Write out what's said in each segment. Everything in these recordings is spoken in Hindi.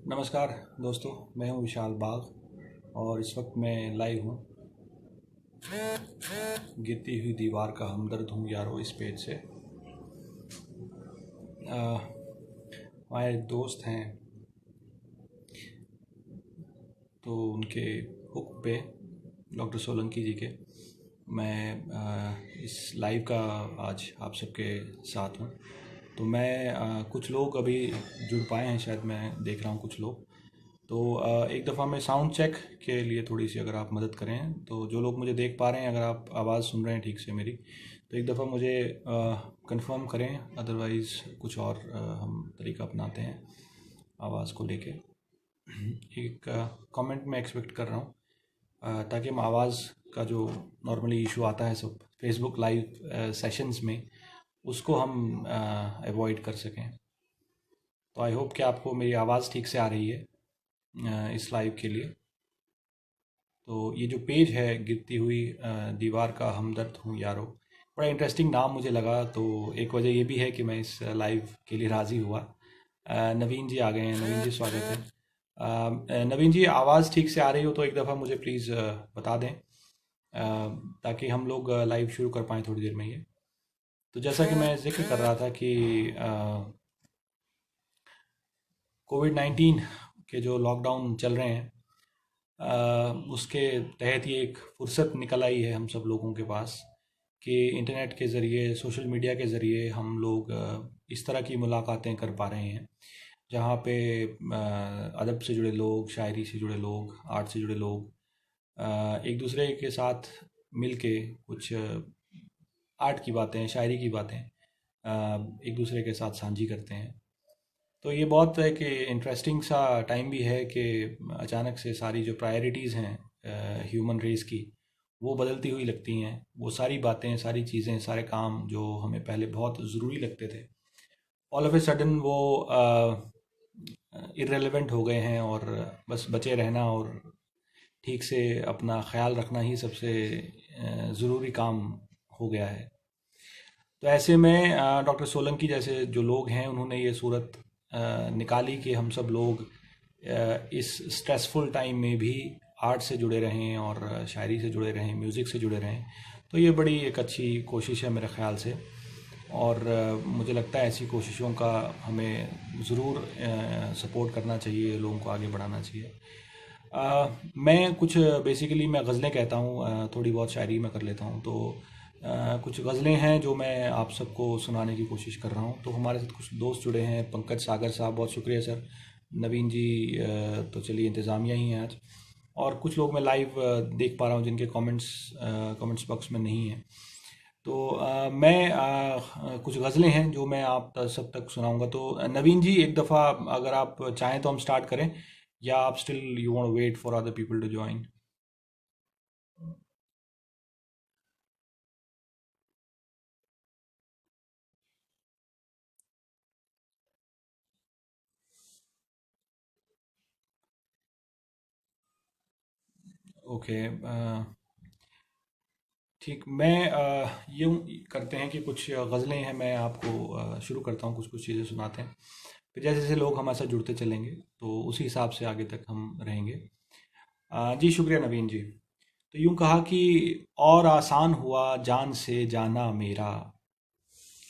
नमस्कार दोस्तों, मैं हूं विशाल बाग और इस वक्त मैं लाइव हूं गिरती हुई दीवार का हमदर्द हूं यारो इस पेज से। हमारे दोस्त हैं तो उनके हुक पे डॉक्टर सोलंकी जी के मैं इस लाइव का आज आप सबके साथ हूं। तो मैं कुछ लोग अभी जुड़ पाए हैं, शायद मैं देख रहा हूं कुछ लोग। तो एक दफ़ा मैं साउंड चेक के लिए थोड़ी सी अगर आप मदद करें, तो जो लोग मुझे देख पा रहे हैं, अगर आप आवाज़ सुन रहे हैं ठीक से मेरी, तो एक दफ़ा मुझे कंफर्म करें। अदरवाइज़ कुछ और हम तरीका अपनाते हैं आवाज़ को लेके। एक कमेंट मैं एक्सपेक्ट कर रहा हूँ ताकि हम आवाज़ का जो नॉर्मली इशू आता है सब फेसबुक लाइव सेशंस में, उसको हम अवॉइड कर सकें। तो आई होप कि आपको मेरी आवाज़ ठीक से आ रही है इस लाइव के लिए। तो ये जो पेज है गिरती हुई दीवार का हमदर्द हूँ यारो, बड़ा इंटरेस्टिंग नाम मुझे लगा। तो एक वजह ये भी है कि मैं इस लाइव के लिए राज़ी हुआ। नवीन जी आ गए हैं। नवीन जी स्वागत है। नवीन जी, आवाज़ ठीक से आ रही हो तो एक दफ़ा मुझे प्लीज़ बता दें ताकि हम लोग लाइव शुरू कर पाएँ थोड़ी देर में ये। तो जैसा कि मैं जिक्र कर रहा था कि कोविड-19 के जो लॉकडाउन चल रहे हैं उसके तहत ये एक फुर्सत निकल आई है हम सब लोगों के पास कि इंटरनेट के ज़रिए, सोशल मीडिया के ज़रिए हम लोग इस तरह की मुलाकातें कर पा रहे हैं जहाँ पे अदब से जुड़े लोग, शायरी से जुड़े लोग, आर्ट से जुड़े लोग एक दूसरे के साथ मिल के कुछ आर्ट की बातें, शायरी की बातें एक दूसरे के साथ साझी करते हैं। तो ये बहुत है कि इंटरेस्टिंग सा टाइम भी है कि अचानक से सारी जो प्रायोरिटीज़ हैं ह्यूमन रेस की, वो बदलती हुई लगती हैं। वो सारी बातें, सारी चीज़ें, सारे काम जो हमें पहले बहुत ज़रूरी लगते थे, ऑल ऑफ ए सडन वो इररेलेवेंट हो गए हैं और बस बचे रहना और ठीक से अपना ख्याल रखना ही सबसे ज़रूरी काम हो गया है। तो ऐसे में डॉक्टर सोलंकी जैसे जो लोग हैं, उन्होंने ये सूरत निकाली कि हम सब लोग इस स्ट्रेसफुल टाइम में भी आर्ट से जुड़े रहें और शायरी से जुड़े रहें, म्यूज़िक से जुड़े रहें। तो ये बड़ी एक अच्छी कोशिश है मेरे ख़्याल से, और मुझे लगता है ऐसी कोशिशों का हमें ज़रूर सपोर्ट करना चाहिए, लोगों को आगे बढ़ाना चाहिए। मैं कुछ बेसिकली मैं गज़लें कहता हूँ, थोड़ी बहुत शायरी मैं कर लेता हूँ। तो कुछ गज़लें हैं जो मैं आप सबको सुनाने की कोशिश कर रहा हूँ। तो हमारे साथ कुछ दोस्त जुड़े हैं। पंकज सागर साहब, बहुत शुक्रिया सर। नवीन जी तो चलिए इंतज़ामिया ही हैं आज। और कुछ लोग मैं लाइव देख पा रहा हूँ जिनके कमेंट्स बॉक्स में नहीं है। तो मैं कुछ गज़लें हैं जो मैं आप सब तक सुनाऊंगा। तो नवीन जी, एक दफ़ा अगर आप चाहें तो हम स्टार्ट करें, या आप still you want wait for other people to join? Okay, ठीक। मैं यूँ करते हैं कि कुछ गज़लें हैं, मैं आपको शुरू करता हूँ, कुछ कुछ चीज़ें सुनाते हैं। फिर जैसे जैसे लोग हमारे साथ जुड़ते चलेंगे तो उसी हिसाब से आगे तक हम रहेंगे। जी शुक्रिया नवीन जी। तो यूँ कहा कि और आसान हुआ जान से जाना मेरा,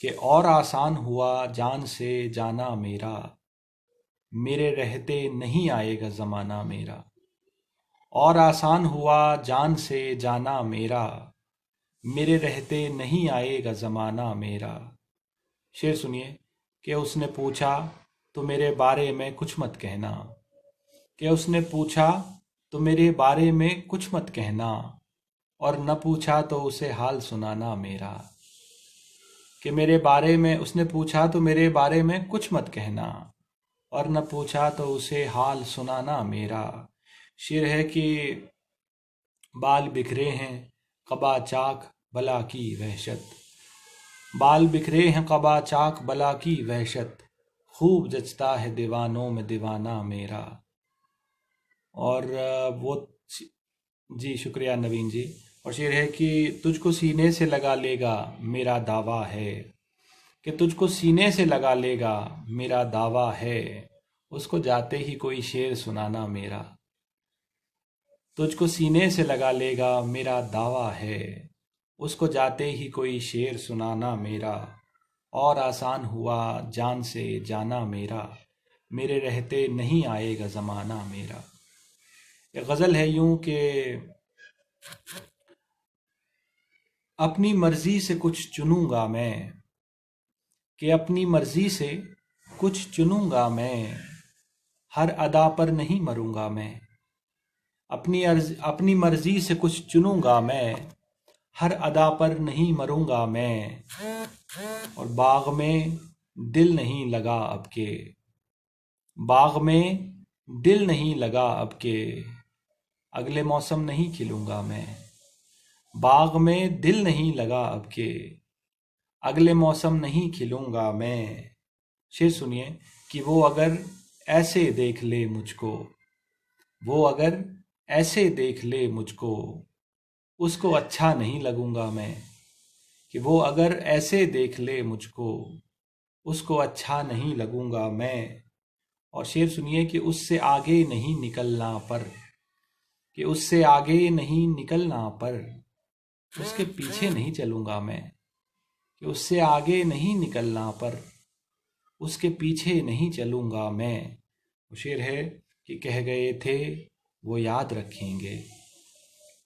कि और आसान हुआ जान से जाना मेरा, मेरे रहते नहीं आएगा ज़माना मेरा। और आसान हुआ जान से जाना मेरा, मेरे रहते नहीं आएगा ज़माना मेरा। शेर सुनिए। कि उसने पूछा तो मेरे बारे में कुछ मत कहना, कि उसने पूछा तो मेरे बारे में कुछ मत कहना, और न पूछा तो उसे हाल सुनाना मेरा। कि मेरे बारे में उसने पूछा तो मेरे बारे में कुछ मत कहना, और न पूछा तो उसे हाल सुनाना मेरा। शेर है कि बाल बिखरे हैं कबा चाक बला की वहशत, बाल बिखरे हैं कबा चाक बला की वहशत, खूब जचता है दीवानों में दीवाना मेरा। और वो जी शुक्रिया नवीन जी। और शेर है कि तुझको सीने से लगा लेगा मेरा दावा है, कि तुझको सीने से लगा लेगा मेरा दावा है, उसको जाते ही कोई शेर सुनाना मेरा। तुझको सीने से लगा लेगा मेरा दावा है, उसको जाते ही कोई शेर सुनाना मेरा। और आसान हुआ जान से जाना मेरा, मेरे रहते नहीं आएगा ज़माना मेरा। ये गज़ल है यूं कि अपनी मर्ज़ी से कुछ चुनूंगा मैं, कि अपनी मर्ज़ी से कुछ चुनूंगा मैं, हर अदा पर नहीं मरूंगा मैं। अपनी मर्ज़ी से कुछ चुनूंगा मैं, हर अदा पर नहीं मरूंगा मैं। और बाग में दिल नहीं लगा अब के, बाग में दिल नहीं लगा अब के, अगले मौसम नहीं खिलूंगा मैं। बाग में दिल नहीं लगा अब के, अगले मौसम नहीं खिलूंगा मैं। शेर सुनिए कि वो अगर ऐसे देख ले मुझको, वो अगर ऐसे देख ले मुझको, उसको अच्छा नहीं लगूंगा मैं। कि वो अगर ऐसे देख ले मुझको, उसको अच्छा नहीं लगूंगा मैं। और शेर सुनिए कि उससे आगे नहीं निकलना पर, कि उससे आगे नहीं निकलना पर, उसके पीछे नहीं चलूंगा मैं। कि उससे आगे नहीं निकलना पर, उसके पीछे नहीं चलूंगा मैं। वो शेर है कि कह गए थे वो याद रखेंगे,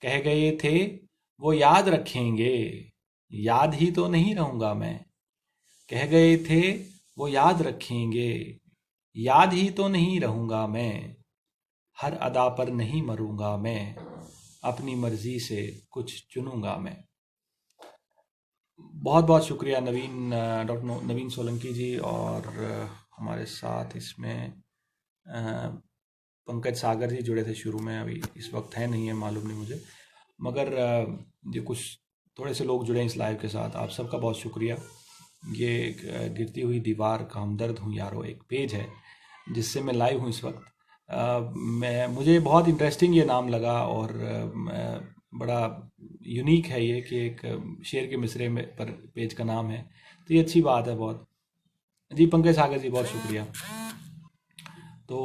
कह गए थे वो याद रखेंगे, याद ही तो नहीं रहूंगा मैं। कह गए थे वो याद रखेंगे, याद ही तो नहीं रहूंगा मैं। हर अदा पर नहीं मरूंगा मैं, अपनी मर्जी से कुछ चुनूंगा मैं। बहुत बहुत शुक्रिया नवीन, डॉक्टर नवीन सोलंकी जी। और हमारे साथ इसमें पंकज सागर जी जुड़े थे शुरू में, अभी इस वक्त है नहीं है, मालूम नहीं मुझे, मगर जो कुछ थोड़े से लोग जुड़े हैं इस लाइव के साथ, आप सबका बहुत शुक्रिया। ये एक गिरती हुई दीवार का हमदर्द हूँ यारो एक पेज है जिससे मैं लाइव हूँ इस वक्त। मुझे बहुत इंटरेस्टिंग ये नाम लगा, और बड़ा यूनिक है ये कि एक शेर के मिसरे में पर पेज का नाम है, तो ये अच्छी बात है बहुत। जी पंकज सागर जी बहुत शुक्रिया। तो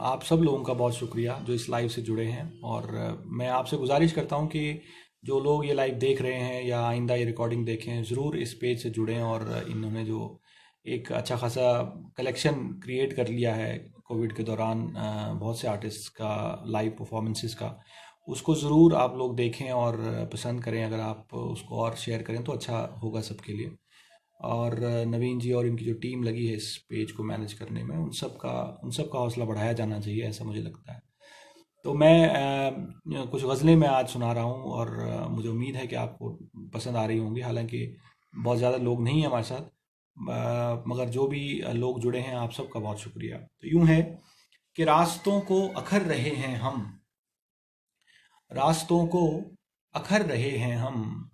आप सब लोगों का बहुत शुक्रिया जो इस लाइव से जुड़े हैं। और मैं आपसे गुजारिश करता हूं कि जो लोग ये लाइव देख रहे हैं या आइंदा ये रिकॉर्डिंग देखें, ज़रूर इस पेज से जुड़ें। और इन्होंने जो एक अच्छा खासा कलेक्शन क्रिएट कर लिया है कोविड के दौरान, बहुत से आर्टिस्ट का लाइव परफॉर्मेंसेस का, उसको ज़रूर आप लोग देखें और पसंद करें। अगर आप उसको और शेयर करें तो अच्छा होगा सबके लिए। और नवीन जी और इनकी जो टीम लगी है इस पेज को मैनेज करने में, उन सब का हौसला बढ़ाया जाना चाहिए, ऐसा मुझे लगता है। तो मैं कुछ गज़लें मैं आज सुना रहा हूँ, और मुझे उम्मीद है कि आपको पसंद आ रही होंगी। हालांकि बहुत ज़्यादा लोग नहीं हैं हमारे साथ, मगर जो भी लोग जुड़े हैं आप सबका बहुत शुक्रिया। तो यूँ है कि रास्तों को अखर रहे हैं हम, रास्तों को अखर रहे हैं हम,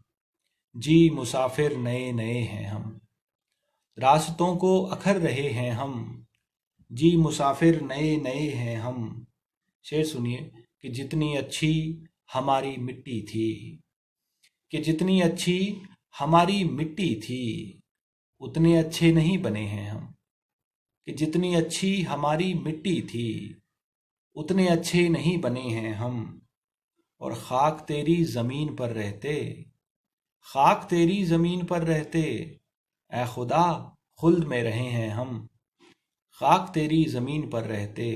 जी मुसाफिर नए नए हैं हम। रास्तों को अखर रहे हैं हम, जी मुसाफिर नए नए हैं हम। शेर सुनिए कि जितनी अच्छी हमारी मिट्टी थी, कि जितनी अच्छी हमारी मिट्टी थी, उतने अच्छे नहीं बने हैं हम। कि जितनी अच्छी हमारी मिट्टी थी, उतने अच्छे नहीं बने हैं हम। और खाक तेरी ज़मीन पर रहते, खाक तेरी ज़मीन पर रहते, ए खुदा खुल्द में रहे हैं हम। खाक तेरी ज़मीन पर रहते,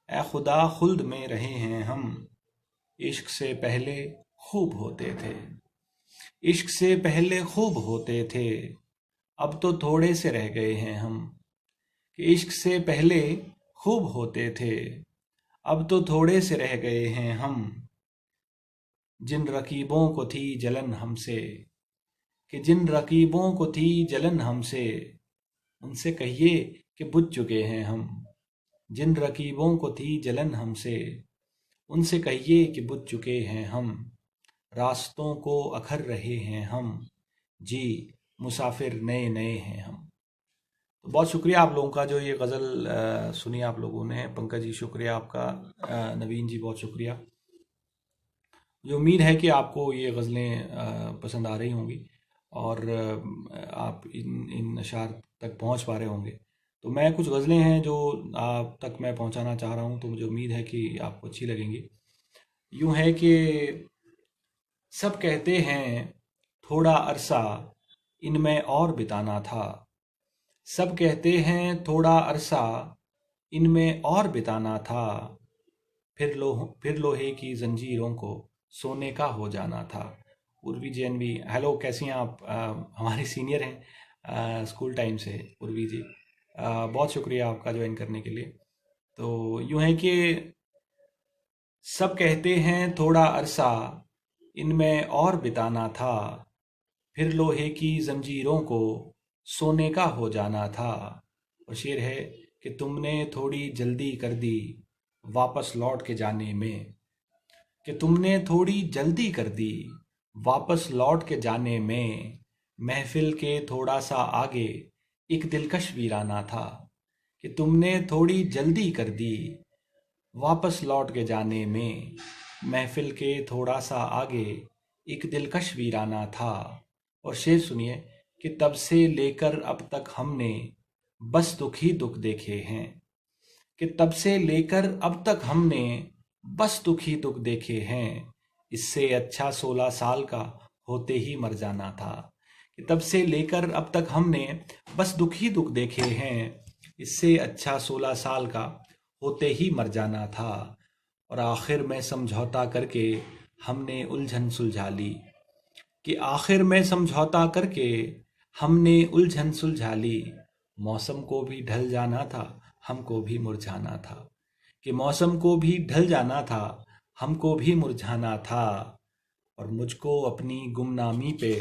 ए खुदा खुल्द में रहे हैं हम। इश्क से पहले खूब होते थे, इश्क से पहले खूब होते थे, अब तो थोड़े से रह गए हैं हम। कि इश्क से पहले खूब होते थे, अब तो थोड़े से रह गए हैं हम। जिन रकीबों को थी जलन हमसे, कि जिन रकीबों को थी जलन हमसे, उनसे कहिए कि बुझ चुके हैं हम। जिन रकीबों को थी जलन हमसे, उनसे कहिए कि बुझ चुके हैं हम। रास्तों को अखर रहे हैं हम, जी मुसाफिर नए नए हैं हम। तो बहुत शुक्रिया आप लोगों का जो ये गज़ल सुनी आप लोगों ने। पंकज जी शुक्रिया आपका, नवीन जी बहुत शुक्रिया। मुझे उम्मीद है कि आपको ये गज़लें पसंद आ रही होंगी, और आप इन इन अशार तक पहुंच पा रहे होंगे। तो मैं कुछ गज़लें हैं जो आप तक मैं पहुंचाना चाह रहा हूं, तो मुझे उम्मीद है कि आपको अच्छी लगेंगी। यूं है कि सब कहते हैं थोड़ा अरसा इनमें और बिताना था। सब कहते हैं थोड़ा अरसा इनमें और बिताना था। फिर लोहे की जंजीरों को सोने का हो जाना था। उर्वी जैन भी, हेलो, कैसी हैं आप? हमारी सीनियर हैं स्कूल टाइम से, उर्वी जी। बहुत शुक्रिया आपका ज्वाइन करने के लिए। तो यूं है कि सब कहते हैं थोड़ा अरसा इनमें और बिताना था। फिर लोहे की जंजीरों को सोने का हो जाना था। और शेर है कि तुमने थोड़ी जल्दी कर दी वापस लौट के जाने में। कि तुमने थोड़ी जल्दी कर दी वापस लौट के जाने में। महफिल के थोड़ा सा आगे एक दिलकश वीराना था। कि तुमने थोड़ी जल्दी कर दी वापस लौट के जाने में। महफिल के थोड़ा सा आगे एक दिलकश वीराना था। और शेर सुनिए कि तब से लेकर अब तक हमने बस दुख ही दुख देखे हैं। कि तब से लेकर अब तक हमने बस दुख ही दुख देखे हैं। इससे अच्छा 16 साल का होते ही मर जाना था। कि तब से लेकर अब तक हमने बस दुख ही दुख देखे हैं। इससे अच्छा 16 साल का होते ही मर जाना था। और आखिर में समझौता करके हमने उलझन सुलझा ली। कि आखिर में समझौता करके हमने उलझन सुलझा ली। मौसम को भी ढल जाना था, हमको भी मुरझाना था। कि मौसम को भी ढल जाना था, हमको भी मुरझाना था। और मुझको अपनी गुमनामी पे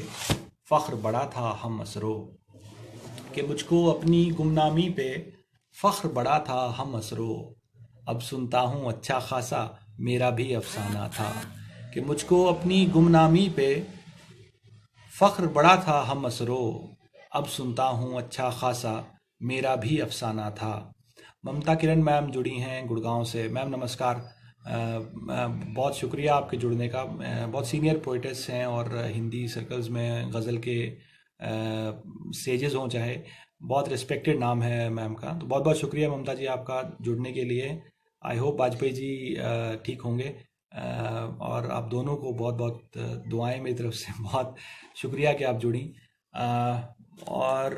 फख्र बड़ा था हम असरो। कि मुझको अपनी गुमनामी पे फख्र बड़ा था हम असरो। अब सुनता हूँ अच्छा खासा मेरा भी अफसाना था। कि मुझको अपनी गुमनामी पे फख्र बड़ा था हम असरो। अब सुनता हूँ अच्छा खासा मेरा भी अफसाना था। ममता किरण मैम जुड़ी हैं गुड़गांव से। मैम नमस्कार। बहुत शुक्रिया आपके जुड़ने का। बहुत सीनियर पोइटेस हैं और हिंदी सर्कल्स में गज़ल के सेजेस हों चाहे, बहुत रिस्पेक्टेड नाम है मैम का। तो बहुत बहुत शुक्रिया ममता जी आपका जुड़ने के लिए। आई होप वाजपेयी जी ठीक होंगे। और आप दोनों को बहुत बहुत दुआएं मेरी तरफ से। बहुत शुक्रिया कि आप जुड़ी। और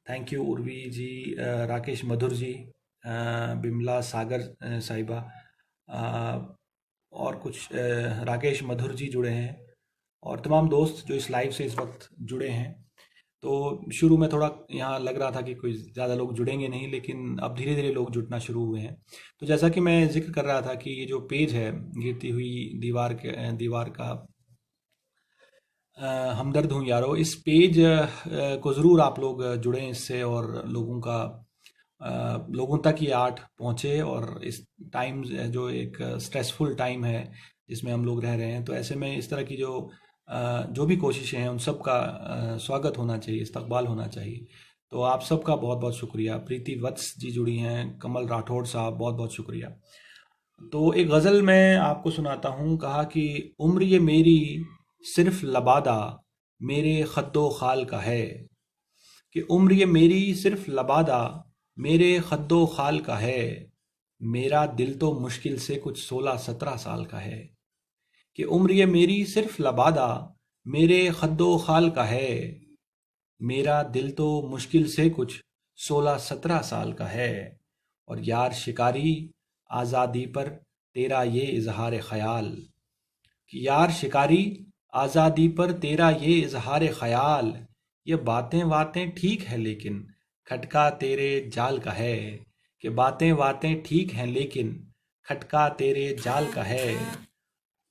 थैंक यू उर्वी जी, राकेश मधुर जी, बिमला सागर साहिबा, अ, और कुछ राकेश मधुर जी जुड़े हैं, और तमाम दोस्त जो इस लाइव से इस वक्त जुड़े हैं। तो शुरू में थोड़ा यहाँ लग रहा था कि कोई ज़्यादा लोग जुड़ेंगे नहीं, लेकिन अब धीरे धीरे लोग जुड़ना शुरू हुए हैं। तो जैसा कि मैं जिक्र कर रहा था कि ये जो पेज है गिरती हुई दीवार का हमदर्द हूँ यारो, इस पेज को ज़रूर आप लोग जुड़ें इससे, और लोगों तक ये आर्ट पहुँचे। और इस टाइम जो एक स्ट्रेसफुल टाइम है जिसमें हम लोग रह रहे हैं, तो ऐसे में इस तरह की जो भी कोशिशें हैं उन सब का स्वागत होना चाहिए, इस्तकबाल होना चाहिए। तो आप सबका बहुत बहुत शुक्रिया। प्रीति वत्स जी जुड़ी हैं, कमल राठौड़ साहब, बहुत बहुत शुक्रिया। तो एक गज़ल मैं आपको सुनाता हूँ। कहा कि उम्र ये मेरी सिर्फ लबादा मेरे खद्दो खाल का है। कि उम्र ये मेरी सिर्फ लबादा मेरे खद्दो खाल का है। मेरा दिल तो मुश्किल से कुछ 16-17 साल का है। कि उम्र ये मेरी सिर्फ लबादा मेरे खद्दो खाल का है। मेरा दिल तो मुश्किल से कुछ 16-17 साल का है। और यार शिकारी आज़ादी पर तेरा ये इजहार ख्याल। कि यार शिकारी आज़ादी पर तेरा ये इजहार ख्याल। ये बातें बातें ठीक है लेकिन खटका तेरे जाल का है। कि बातें बातें ठीक हैं लेकिन खटका तेरे जाल का है।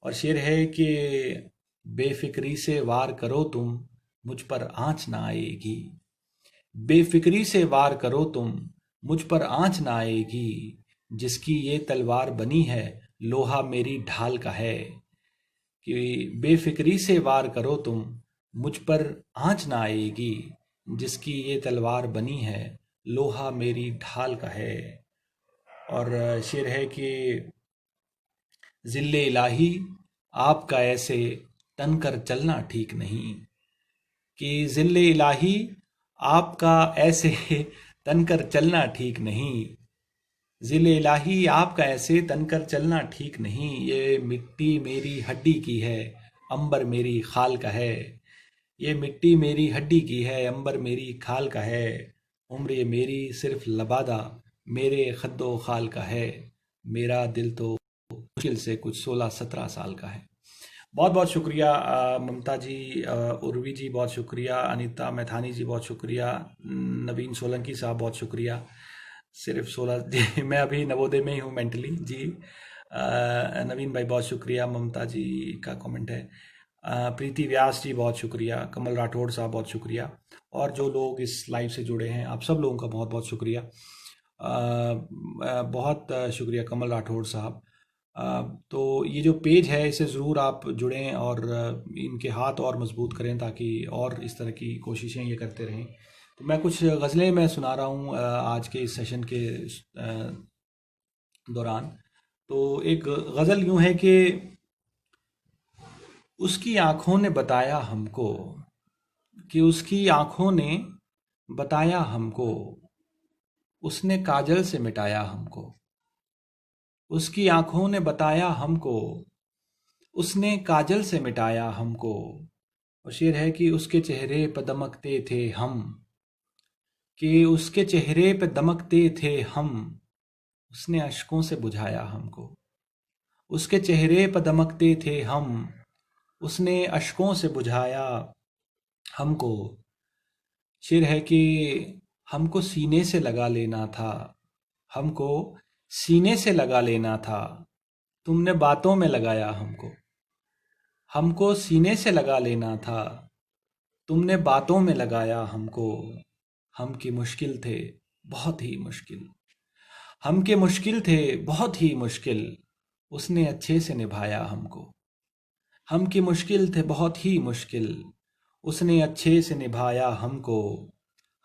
और शेर है कि बेफिक्री से वार करो तुम मुझ पर आँच ना आएगी। बेफिक्री से वार करो तुम मुझ पर आँच ना आएगी। जिसकी ये तलवार बनी है लोहा मेरी ढाल का है। कि बेफिक्री से वार करो तुम मुझ पर आँच ना आएगी। जिसकी ये तलवार बनी है लोहा मेरी ढाल का है। और शेर है कि जिल्ले इलाही आपका ऐसे तन कर चलना ठीक नहीं। कि जिल्ले इलाही आपका ऐसे तनकर चलना ठीक नहीं। जिले इलाही आपका ऐसे तनकर चलना ठीक नहीं। ये मिट्टी मेरी हड्डी की है, अंबर मेरी खाल का है। ये मिट्टी मेरी हड्डी की है, अंबर मेरी खाल का है। उम्र ये मेरी सिर्फ लबादा मेरे खद्दो खाल का है। मेरा दिल तो मुश्किल से कुछ 16-17 साल का है। बहुत बहुत शुक्रिया ममता जी, उर्वी जी बहुत शुक्रिया, अनीता मैथानी जी बहुत शुक्रिया, नवीन सोलंकी साहब बहुत शुक्रिया। सिर्फ 16 जी, मैं अभी नवोदय में ही हूँ मेंटली जी। नवीन भाई बहुत शुक्रिया, ममता जी का कमेंट है। प्रीति व्यास जी बहुत शुक्रिया, कमल राठौड़ साहब बहुत शुक्रिया, और जो लोग इस लाइव से जुड़े हैं आप सब लोगों का बहुत बहुत शुक्रिया। बहुत शुक्रिया कमल राठौड़ साहब। तो ये जो पेज है इसे ज़रूर आप जुड़ें और इनके हाथ और मजबूत करें ताकि और इस तरह की कोशिशें ये करते रहें। तो मैं कुछ गज़लें मैं सुना रहा हूँ आज के इस सेशन के दौरान। तो एक गज़ल यूँ है कि उसकी आंखों ने बताया हमको, कि उसकी आंखों ने बताया हमको, उसने काजल से मिटाया हमको। उसकी आंखों ने बताया हमको, उसने काजल से मिटाया हमको। और शेर है कि उसके चेहरे पर दमकते थे हम, कि उसके चेहरे पे दमकते थे हम, उसने अश्कों से बुझाया हमको। उसके चेहरे पर दमकते थे हम, उसने अश्कों से बुझाया हमको। शेर है कि हमको सीने से लगा लेना था, हमको सीने से लगा लेना था, तुमने बातों में लगाया हमको। हमको सीने से लगा लेना था, तुमने बातों में लगाया हमको। हम की मुश्किल थे बहुत ही मुश्किल, हम के मुश्किल थे बहुत ही मुश्किल, उसने अच्छे से निभाया हमको। हम की मुश्किल थे बहुत ही मुश्किल, उसने अच्छे से निभाया हमको।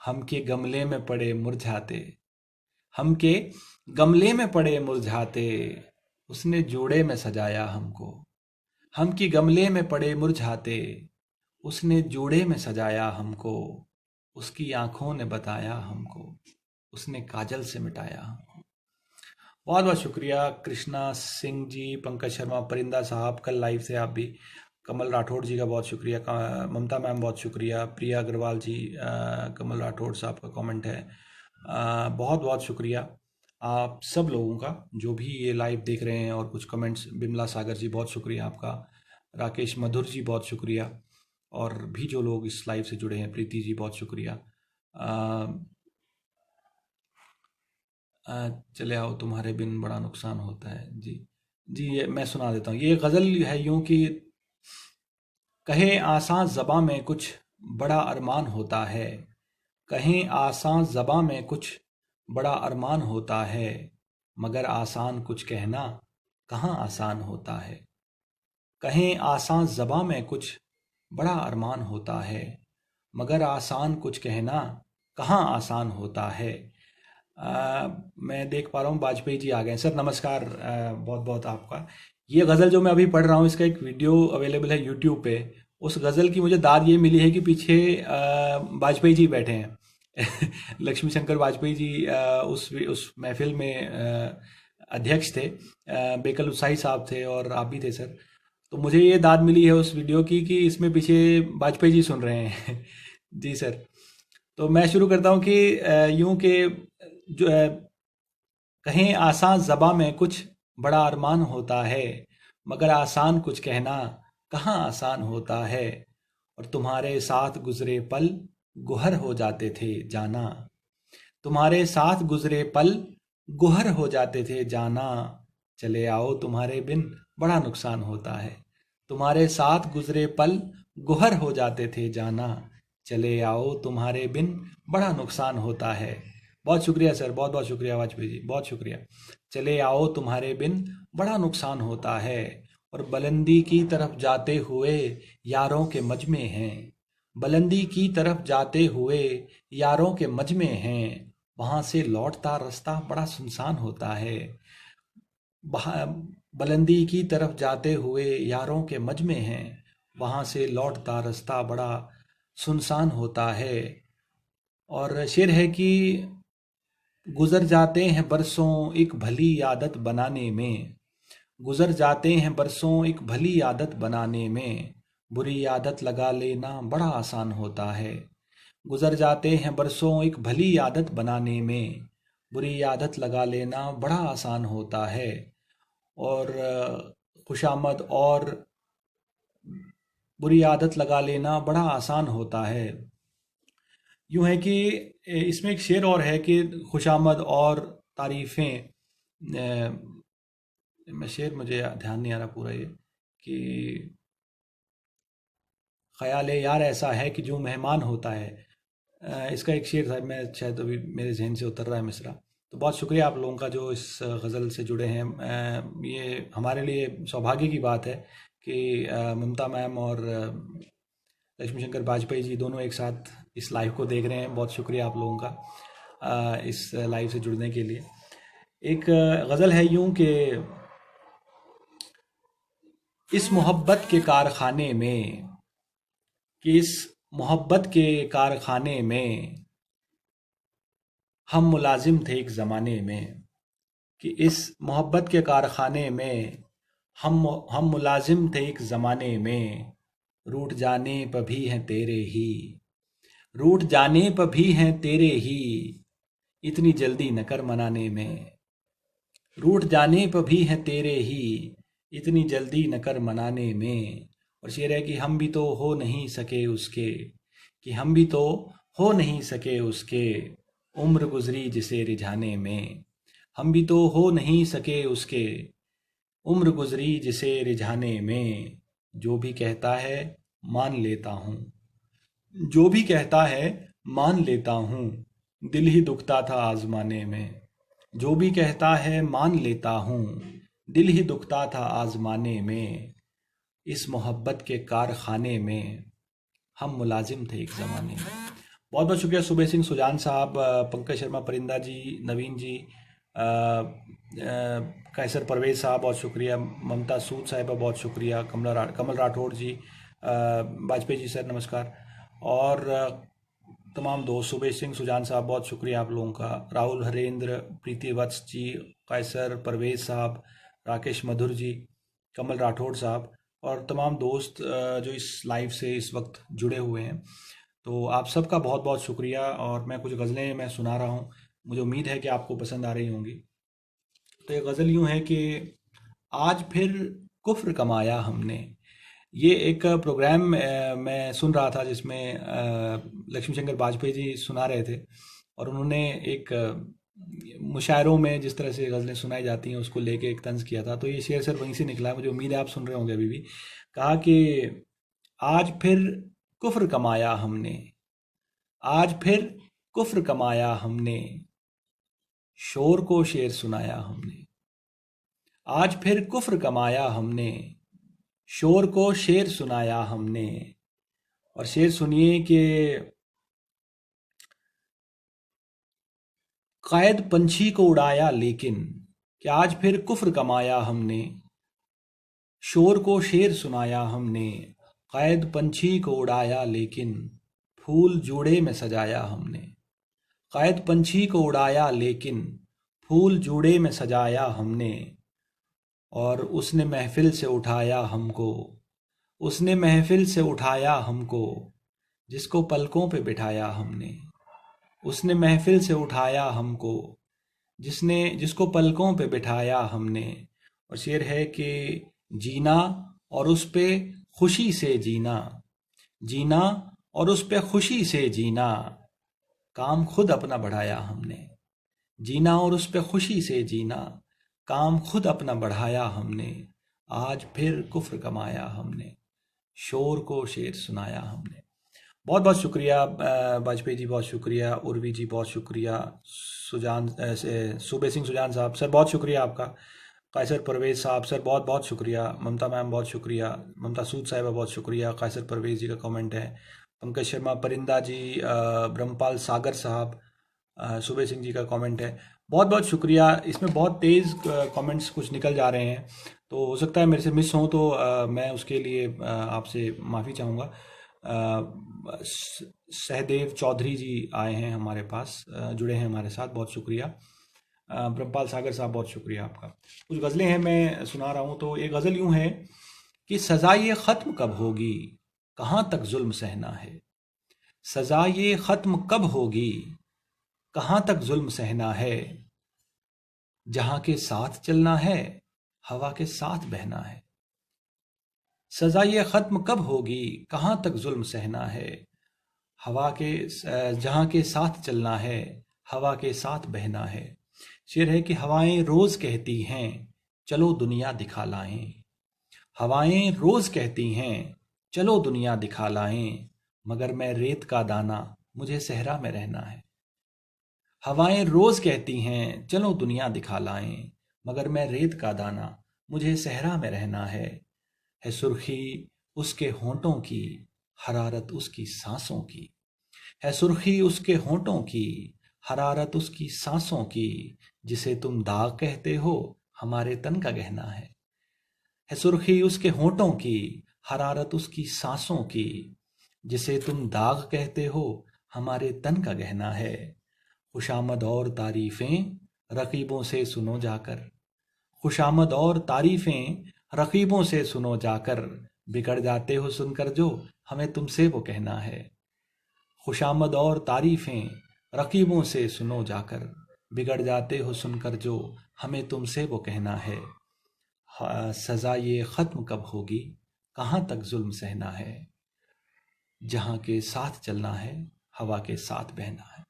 हम के गमले में पड़े मुरझाते, हम के गमले में पड़े मुरझाते, उसने जोड़े में सजाया हमको। हम की गमले में पड़े मुरझाते, उसने जोड़े में सजाया हमको। उसकी आंखों ने बताया हमको, उसने काजल से मिटाया हमको। बहुत बहुत शुक्रिया कृष्णा सिंह जी, पंकज शर्मा, परिंदा साहब, कल लाइव से आप भी। कमल राठौड़ जी का बहुत शुक्रिया, ममता मैम बहुत शुक्रिया, प्रिया अग्रवाल जी, कमल राठौड़ साहब का कमेंट है। बहुत बहुत शुक्रिया आप सब लोगों का जो भी ये लाइव देख रहे हैं और कुछ कमेंट्स। बिमला सागर जी बहुत शुक्रिया आपका, राकेश मधुर जी बहुत शुक्रिया, और भी जो लोग इस लाइव से जुड़े हैं, प्रीति जी बहुत शुक्रिया। चले आओ तुम्हारे बिन बड़ा नुकसान होता है जी। जी ये मैं सुना देता हूँ। ये गज़ल है यूं कि कहे आसां ज़बां में कुछ बड़ा अरमान होता है, कहें आसां ज़बां में कुछ बड़ा अरमान होता है, मगर आसान कुछ कहना कहाँ आसान होता है। कहें आसान ज़बां में कुछ बड़ा अरमान होता है, मगर आसान कुछ कहना कहाँ आसान होता है। मैं देख पा रहा हूँ वाजपेयी जी आ गए हैं। सर नमस्कार, बहुत बहुत आपका। ये गज़ल जो मैं अभी पढ़ रहा हूँ इसका एक वीडियो अवेलेबल है यूट्यूब पे। उस गज़ल की मुझे दाद ये मिली है कि पीछे वाजपेयी जी बैठे हैं। लक्ष्मी शंकर वाजपेयी जी उस महफिल में अध्यक्ष थे। बेकल उत्साही साहब थे और आप भी थे सर। तो मुझे ये दाद मिली है उस वीडियो की कि इसमें पीछे वाजपेयी जी सुन रहे हैं। जी सर। तो मैं शुरू करता हूँ कि यूं कि जो कहें आसान ज़बां में कुछ बड़ा अरमान होता है, मगर आसान कुछ कहना कहाँ आसान होता है। और तुम्हारे साथ गुजरे पल गुहर हो जाते थे जाना, तुम्हारे साथ गुजरे पल गुहर हो जाते थे जाना। चले आओ तुम्हारे बिन बड़ा नुकसान होता है, तुम्हारे साथ गुजरे पल गुहर हो जाते थे जाना। चले आओ तुम्हारे बिन बड़ा नुकसान होता है। बहुत शुक्रिया सर, बहुत बहुत शुक्रिया वाजपेयी जी, बहुत शुक्रिया। चले आओ तुम्हारे बिन बड़ा नुकसान होता है। और बुलंदी की तरफ जाते हुए यारों के मजमे हैं, बुलंदी की तरफ जाते हुए यारों के मजमे हैं, वहां से लौटता रास्ता बड़ा सुनसान होता है। बुलंदी की तरफ जाते हुए यारों के मजमे हैं, वहां से लौटता रास्ता बड़ा सुनसान होता है। और शेर है कि गुजर जाते हैं बरसों एक भली आदत बनाने में, गुजर जाते हैं बरसों एक भली आदत बनाने में, बुरी आदत लगा लेना बड़ा आसान होता है। गुजर जाते हैं बरसों एक भली आदत बनाने में, बुरी आदत लगा लेना बड़ा आसान होता है। और खुशामद और बुरी आदत लगा लेना बड़ा आसान होता है। यूं है कि इसमें एक शेर और है कि खुशामद और तारीफ़ें, मैं शेर मुझे ध्यान नहीं आ रहा पूरा ये, कि ख्याल यार ऐसा है कि जो मेहमान होता है। इसका एक शेर था, मैं शायद अभी मेरे जहन से उतर रहा है मिसरा। तो बहुत शुक्रिया आप लोगों का जो इस गज़ल से जुड़े हैं। ये हमारे लिए सौभाग्य की बात है कि ममता मैम और लक्ष्मी शंकर वाजपेयी जी दोनों एक साथ इस लाइव को देख रहे हैं। बहुत शुक्रिया आप लोगों का इस लाइव से जुड़ने के लिए। एक गज़ल है यूं कि इस मोहब्बत के कारखाने में, कि इस मोहब्बत के कारखाने में हम मुलाजिम थे एक ज़माने में, कि इस मोहब्बत के कारखाने में हम मुलाजिम थे एक ज़माने में, रूठ जाने पर भी हैं तेरे ही, रूठ जाने पर भी हैं तेरे ही, इतनी जल्दी न कर मनाने में, रूठ जाने पर भी हैं तेरे ही, इतनी जल्दी न कर मनाने में। और शेर है कि हम भी तो हो नहीं सके उसके, कि हम भी तो हो नहीं सके उसके, उम्र गुजरी जिसे रिझाने में, हम भी तो हो नहीं सके उसके, उम्र गुजरी जिसे रिझाने में। जो भी कहता है मान लेता हूँ, जो भी कहता है मान लेता हूँ, दिल ही दुखता था आजमाने में, जो भी कहता है मान लेता हूँ, दिल ही दुखता था आजमाने में। इस मोहब्बत के कारखाने में हम मुलाजिम थे एक ज़माने में। बहुत बहुत शुक्रिया सुबह सिंह सुजान साहब, पंकज शर्मा परिंदा जी, नवीन जी, कैसर परवेज साहब बहुत शुक्रिया, ममता सूद साहिबा बहुत शुक्रिया, कमल राठौड़ जी, वाजपेयी जी सर नमस्कार, और तमाम दोस्त, सुबह सिंह सुजान साहब बहुत शुक्रिया आप लोगों का, राहुल हरेंद्र, प्रीति वत्स जी, कैसर परवेज साहब, राकेश मधुर जी, कमल राठौड़ साहब, और तमाम दोस्त जो इस लाइव से इस वक्त जुड़े हुए हैं। तो आप सबका बहुत बहुत शुक्रिया। और मैं कुछ गज़लें मैं सुना रहा हूँ, मुझे उम्मीद है कि आपको पसंद आ रही होंगी। तो ये गज़ल यूँ है कि आज फिर कुफ्र कमाया हमने। ये एक प्रोग्राम मैं सुन रहा था जिसमें लक्ष्मी शंकर वाजपेयी जी सुना रहे थे, और उन्होंने एक मुशायरों में जिस तरह से गज़लें सुनाई जाती हैं उसको लेके एक तंज किया था। तो ये शेर सर वहीं से निकला है, मुझे उम्मीद है आप सुन रहे होंगे अभी भी। कहा कि आज फिर कुफ्र कमाया हमने, आज फिर कुफ्र कमाया हमने, शोर को शेर सुनाया हमने, आज फिर कुफ्र कमाया हमने, शोर को शेर सुनाया हमने। और शेर सुनिए कि कैद पंछी को उड़ाया लेकिन, कि आज फिर कुफ्र कमाया हमने, शोर को शेर सुनाया हमने, कैद पंछी को उड़ाया लेकिन, फूल जूड़े में सजाया हमने, कैद पंछी को उड़ाया लेकिन, फूल जूड़े में सजाया हमने। और उसने महफिल से उठाया हमको, उसने महफिल से उठाया हमको, जिसको पलकों पे बिठाया हमने, उसने महफिल से उठाया हमको, जिसको पलकों पे बिठाया हमने। और शेर है कि जीना और उस पे खुशी से जीना, जीना और उस पे खुशी से जीना, काम खुद अपना बढ़ाया हमने, जीना और उस पे खुशी से जीना, काम खुद अपना बढ़ाया हमने। आज फिर कुफ्र कमाया हमने, शोर को शेर सुनाया हमने। बहुत बहुत शुक्रिया वाजपेयी जी, बहुत शुक्रिया उर्वी जी, बहुत शुक्रिया सुबह सिंह सुजान साहब सर, बहुत शुक्रिया आपका, कैसर परवेज साहब सर बहुत बहुत शुक्रिया, ममता मैम बहुत शुक्रिया, ममता सूद साहिबा बहुत शुक्रिया, कैसर परवेज जी का कमेंट है, पंकज शर्मा परिंदा जी, ब्रह्मपाल सागर साहब, सुबह सिंह जी का कमेंट है, बहुत बहुत शुक्रिया। इसमें बहुत तेज़ कमेंट्स कुछ निकल जा रहे हैं, तो हो सकता है मेरे से मिस हों, तो मैं उसके लिए आपसे माफ़ी चाहूँगा। सहदेव चौधरी जी आए हैं हमारे पास, जुड़े हैं हमारे साथ, बहुत शुक्रिया। ब्रह्मपाल सागर साहब, बहुत शुक्रिया आपका। कुछ गज़लें हैं मैं सुना रहा हूँ। तो एक गज़ल यूं है कि सज़ा ये ख़त्म कब होगी, कहाँ तक जुल्म सहना है। सज़ा ये ख़त्म कब होगी, कहाँ तक जुल्म सहना है। जहाँ के साथ चलना है, हवा के साथ बहना है। सज़ा ये ख़त्म कब होगी, कहाँ तक जुल्म सहना है। हवा के जहाँ के साथ चलना है, हवा के साथ बहना है। शेर है कि हवाएं रोज़ कहती हैं, चलो दुनिया दिखा लाएं। हवाएं रोज़ कहती हैं, चलो दुनिया दिखा लाएं। मगर मैं रेत का दाना, मुझे सहरा में रहना है। हवाएं रोज़ कहती हैं, चलो दुनिया दिखा लाएं। मगर मैं रेत का दाना, मुझे सहरा में रहना है सुर्खी उसके होंठों की, हरारत उसकी सांसों की। है सुर्खी उसके होंठों की, हरारत उसकी सांसों की। जिसे तुम दाग कहते हो, हमारे तन का गहना है सुर्खी उसके होंठों की, हरारत उसकी सांसों की। जिसे तुम दाग कहते हो, हमारे तन का गहना है। खुशामद और तारीफें रकीबों से सुनो जाकर। खुशामद और तारीफें रकीबों से सुनो जाकर। बिगड़ जाते हो सुनकर जो, हमें तुमसे वो कहना है। खुशामद और तारीफें रकीबों से सुनो जाकर। बिगड़ जाते हो सुनकर जो, हमें तुमसे वो कहना है। सज़ा ये ख़त्म कब होगी, कहाँ तक जुल्म सहना है। जहाँ के साथ चलना है, हवा के साथ बहना है।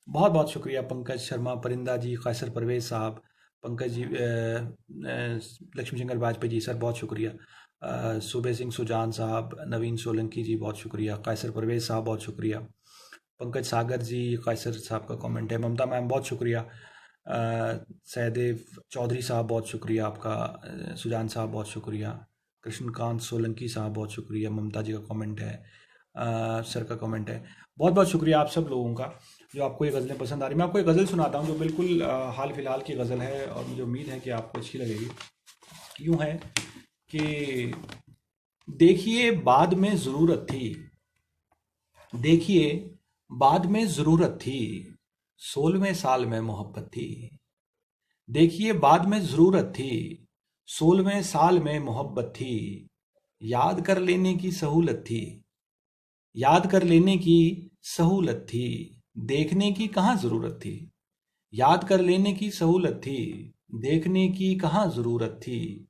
बहुत बहुत शुक्रिया पंकज शर्मा, परिंदा जी, कैसर परवेज साहब, पंकज जी, लक्ष्मी शंकर वाजपेयी जी, सर बहुत शुक्रिया। सूबे सिंह सुजान साहब, नवीन सोलंकी जी, बहुत शुक्रिया। कैसर परवेज साहब, बहुत शुक्रिया। पंकज सागर जी, कैसर साहब का कमेंट है। ममता मैम, बहुत शुक्रिया। सहदेव चौधरी साहब, बहुत शुक्रिया आपका। सुजान साहब, बहुत शुक्रिया। कृष्णकांत सोलंकी साहब, बहुत शुक्रिया। ममता जी का कमेंट है, सर का कमेंट है। बहुत बहुत शुक्रिया आप सब लोगों का जो आपको ये गज़लें पसंद आ रही। मैं आपको एक गज़ल सुनाता हूँ जो बिल्कुल हाल फिलहाल की गज़ल है और मुझे उम्मीद है कि आपको अच्छी लगेगी। यूँ है कि देखिए बाद में ज़रूरत थी, देखिए बाद में ज़रूरत थी, 16वें साल में मोहब्बत थी। देखिए बाद में ज़रूरत थी, 16वें साल में मोहब्बत थी। याद कर लेने की सहूलत थी, याद कर लेने की सहूलत थी। देखने की कहाँ ज़रूरत थी, याद कर लेने की सहूलत थी। देखने की कहाँ ज़रूरत थी।